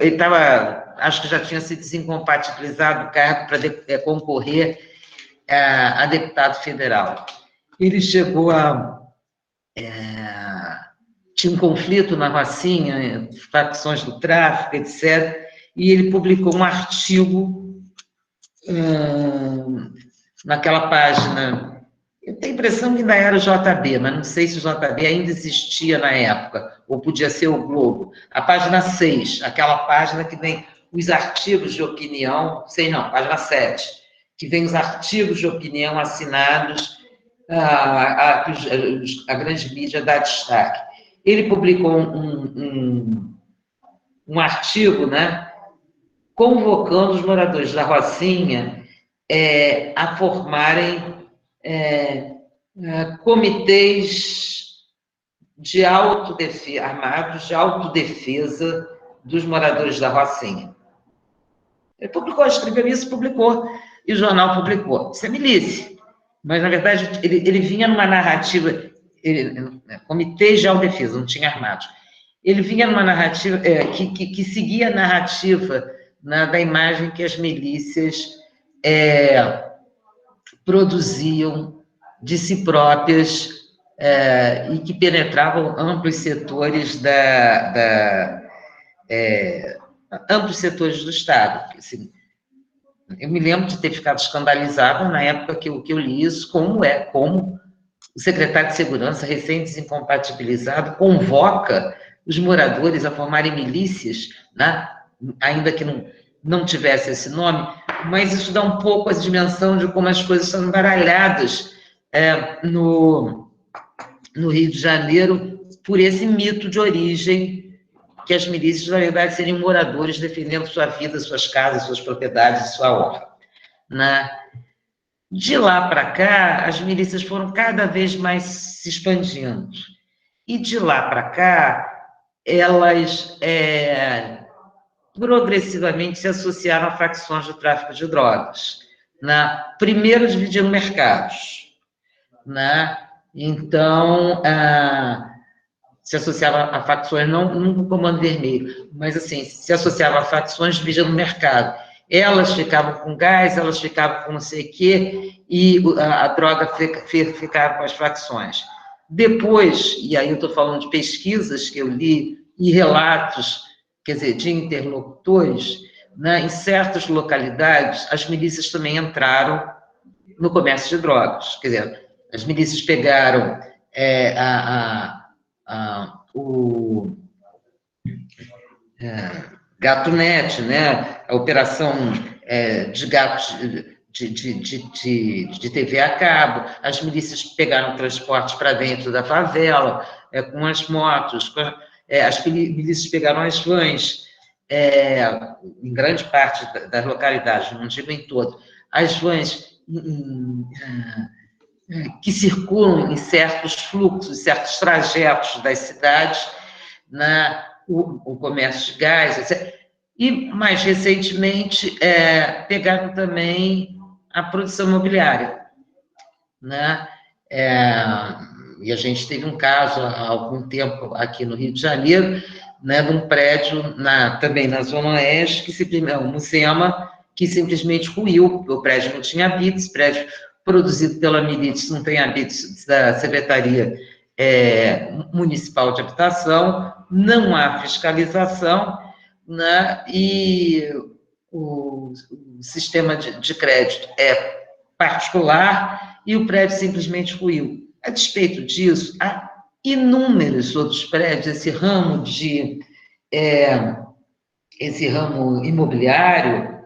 acho que já tinha se desincompatibilizado do cargo para concorrer a deputado federal. Ele chegou tinha um conflito na Rocinha, facções do tráfico, etc., e ele publicou um artigo naquela página. Eu tenho a impressão que ainda era o JB, mas não sei se o JB ainda existia na época, ou podia ser o Globo. A página 6, aquela página que vem os artigos de opinião, página 7, que vem os artigos de opinião assinados a grande mídia dá destaque. Ele publicou um artigo, né, convocando os moradores da Rocinha a formarem comitês de autodefesa, armados de autodefesa dos moradores da Rocinha. Ele publicou, escreveu isso, publicou, e o jornal publicou. Isso é milícia. Mas, na verdade, ele vinha numa narrativa, comitês de autodefesa, não tinha armados. Ele vinha numa narrativa que seguia a narrativa da imagem que as milícias produziam de si próprias e que penetravam amplos setores amplos setores do Estado. Assim, eu me lembro de ter ficado escandalizado na época que eu li isso, como o secretário de Segurança, recém-desincompatibilizado, convoca os moradores a formarem milícias, né? Ainda que não tivesse esse nome, mas isso dá um pouco a dimensão de como as coisas são embaralhadas no Rio de Janeiro por esse mito de origem que as milícias, na verdade, seriam moradores defendendo sua vida, suas casas, suas propriedades, sua honra. Né? De lá para cá, as milícias foram cada vez mais se expandindo. E de lá para cá, elas progressivamente se associaram a facções do tráfico de drogas. Né? Primeiro, dividindo mercados. Né? Então, se associava a facções, não no Comando Vermelho, mas assim, se associava a facções dividindo o mercado. Elas ficavam com gás, elas ficavam com não sei o quê, e a droga ficava com as facções. Depois, e aí eu estou falando de pesquisas que eu li, e relatos, quer dizer, de interlocutores, né, em certas localidades, as milícias também entraram no comércio de drogas. Quer dizer, as milícias pegaram o GatoNet, né? A operação de gatos de TV a cabo, as milícias pegaram transportes para dentro da favela, com as motos, as milícias pegaram as vans, em grande parte das localidades, não digo em todo, as vans que circulam em certos fluxos, certos trajetos das cidades, o comércio de gás, etc. E, mais recentemente, pegaram também a produção imobiliária. Né? E a gente teve um caso há algum tempo aqui no Rio de Janeiro, né, de um prédio também na Zona Oeste, um Mucema, que simplesmente ruiu, porque o prédio não tinha habites, prédio produzido pela milícia, não tem habites da Secretaria Municipal de Habitação, não há fiscalização, né, e o sistema de crédito é particular e o prédio simplesmente ruiu. A despeito disso, há inúmeros outros prédios, esse ramo imobiliário,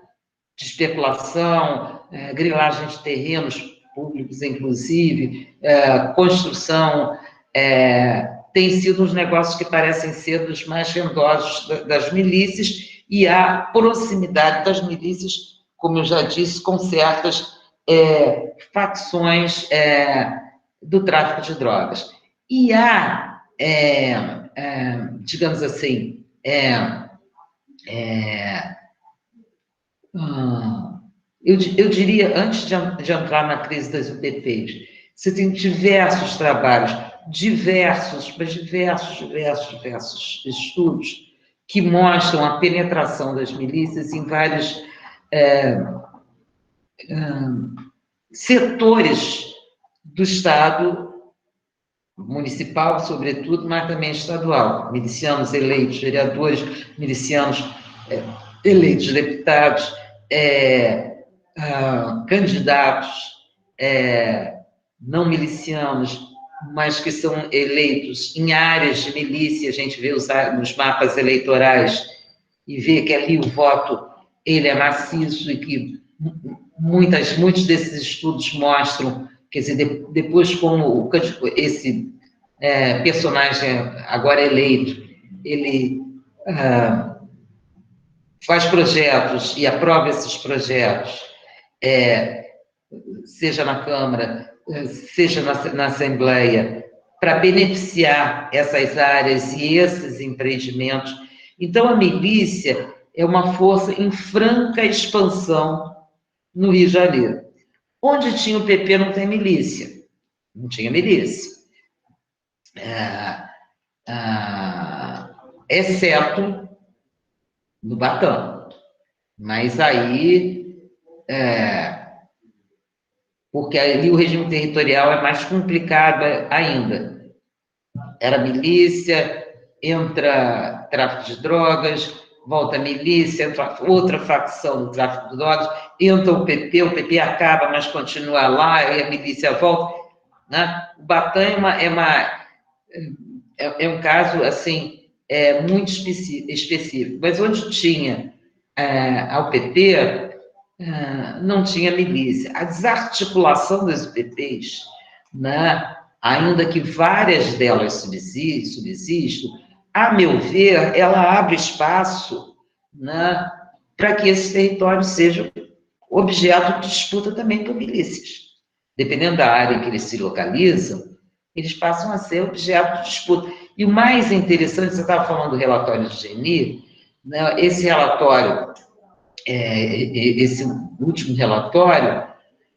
de especulação, grilagem de terrenos públicos, inclusive, construção têm sido uns negócios que parecem ser dos mais rendosos das milícias, e a proximidade das milícias, como eu já disse, com certas facções do tráfico de drogas. E há, digamos assim, eu diria, antes de entrar na crise das UPPs, você tem diversos trabalhos, diversos estudos que mostram a penetração das milícias em vários setores do Estado, municipal, sobretudo, mas também estadual. Milicianos eleitos vereadores, milicianos eleitos deputados, candidatos não milicianos, mas que são eleitos em áreas de milícia. A gente vê nos mapas eleitorais e vê que ali o voto ele é maciço, e que muitos desses estudos mostram, quer dizer, depois como esse personagem agora eleito, ele faz projetos e aprova esses projetos, seja na Câmara, seja na Assembleia, para beneficiar essas áreas e esses empreendimentos. Então, a milícia é uma força em franca expansão no Rio de Janeiro. Onde tinha o PP não tem milícia. Não tinha milícia. Exceto no Batão. Mas aí... porque ali o regime territorial é mais complicado ainda. Era milícia, entra tráfico de drogas, volta a milícia, entra outra facção do tráfico de drogas, entra o PP acaba, mas continua lá, e a milícia volta. Né? O Batã é um caso, assim, muito específico. Mas onde tinha ao PP... não tinha milícia. A desarticulação das UPPs, né, ainda que várias delas subsistam, a meu ver, ela abre espaço, né, para que esses territórios sejam objeto de disputa também por milícias. Dependendo da área em que eles se localizam, eles passam a ser objeto de disputa. E o mais interessante, você estava falando do relatório de Geni, né, esse relatório... esse último relatório,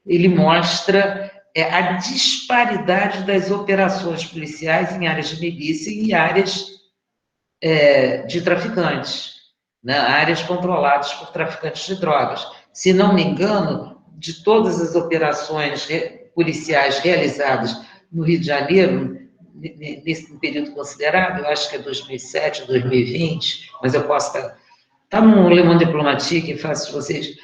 ele mostra a disparidade das operações policiais em áreas de milícia e áreas de traficantes, né? Áreas controladas por traficantes de drogas. Se não me engano, de todas as operações policiais realizadas no Rio de Janeiro, nesse período considerável, eu acho que é 2007, 2020, mas eu posso estar... Está no Le Monde Diplomatique, que faço vocês,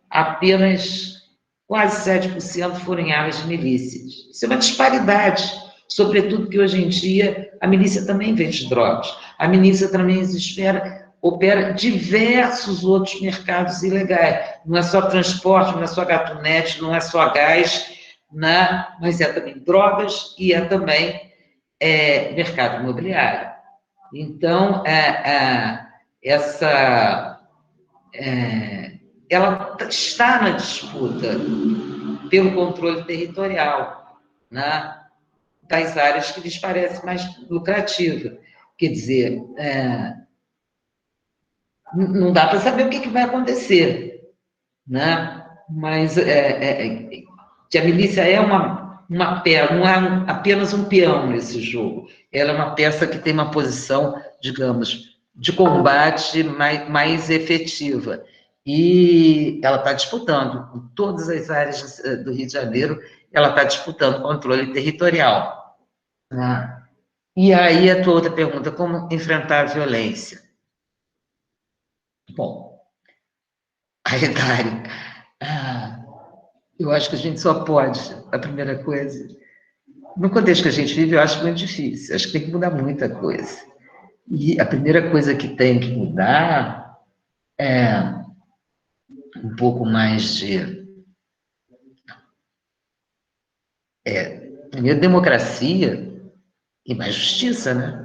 apenas quase 7% foram em áreas de milícias. Isso é uma disparidade, sobretudo que hoje em dia a milícia também vende drogas, a milícia também opera diversos outros mercados ilegais. Não é só transporte, não é só gatunete, não é só gás, né? Mas é também drogas e é também mercado imobiliário. Então, ela está na disputa pelo controle territorial, né, das áreas que lhes parece mais lucrativa. Quer dizer, não dá para saber o que vai acontecer, né? Mas que a milícia é uma peça, não é apenas um peão nesse jogo. Ela é uma peça que tem uma posição, digamos, de combate mais efetiva. E ela está disputando, em todas as áreas do Rio de Janeiro, ela está disputando controle territorial. Né? E aí a tua outra pergunta, como enfrentar a violência? Bom, aí, Dário, eu acho que a gente só pode, a primeira coisa, no contexto que a gente vive, eu acho muito difícil, acho que tem que mudar muita coisa. E a primeira coisa que tem que mudar é um pouco mais de... primeiro, democracia e mais justiça, né?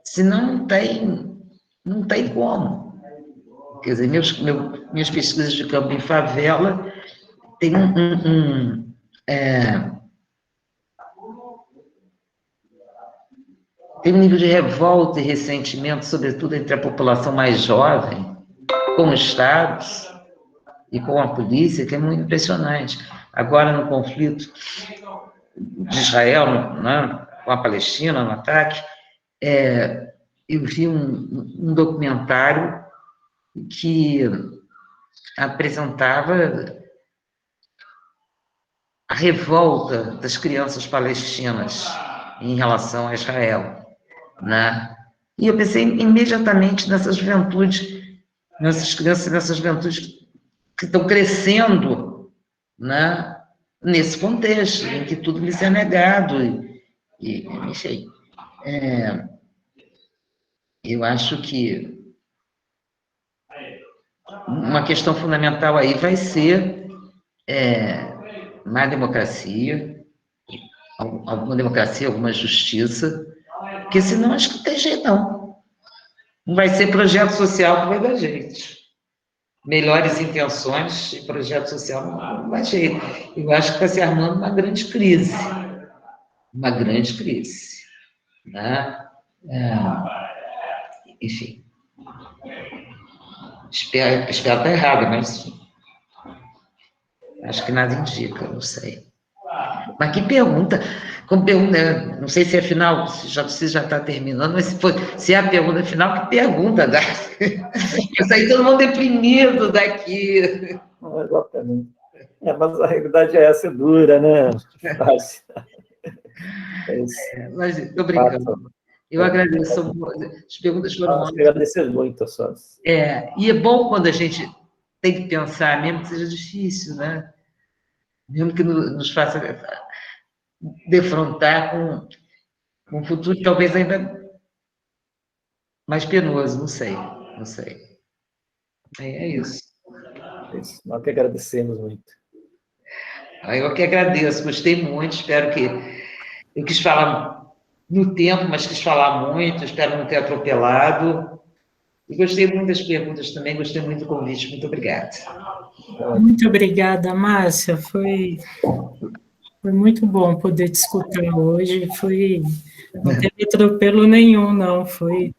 Senão não tem como. Quer dizer, minhas pesquisas de campo em favela tem tem um nível de revolta e ressentimento, sobretudo entre a população mais jovem, com os Estados e com a polícia, que é muito impressionante. Agora, no conflito de Israel, né, com a Palestina, no ataque, eu vi um documentário que apresentava a revolta das crianças palestinas em relação a Israel, né? E eu pensei imediatamente nessa juventude, nessas crianças, nessas juventudes que estão crescendo, né, nesse contexto, em que tudo lhes é negado. Enfim, eu acho que uma questão fundamental aí vai ser mais democracia, alguma democracia, alguma justiça, porque senão acho que não tem jeito, não. Não vai ser projeto social que vai dar jeito. Melhores intenções e projeto social não vai jeito. Eu acho que está se armando uma grande crise. Uma grande crise. Né? Enfim. Espero estar errado, mas acho que nada indica, não sei. Mas que pergunta, como pergunta, não sei se é final, se já está terminando, mas se é a pergunta final, que pergunta, né? Eu saí todo mundo deprimido daqui. Exatamente. Mas a realidade é essa, dura, né? Fácil. Mas estou brincando. Eu agradeço. As perguntas foram ótimas. Agradecer muito, Sócio. E é bom quando a gente tem que pensar, mesmo que seja difícil, né? Mesmo que nos faça defrontar com um futuro talvez ainda mais penoso, não sei. É isso. Nós que agradecemos muito. Eu que agradeço, gostei muito, espero que... Eu quis falar no tempo, mas quis falar muito, espero não ter atropelado. E gostei muito das perguntas também, gostei muito do convite, muito obrigada. Muito obrigada, Márcia, foi muito bom poder te escutar hoje, não teve atropelo nenhum, não, foi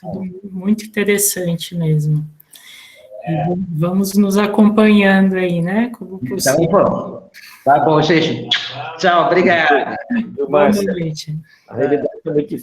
tudo muito interessante mesmo. E vamos nos acompanhando aí, né, como possível. Então, vamos. Tá bom, gente. Tchau, obrigada. Boa noite. A realidade é muito difícil.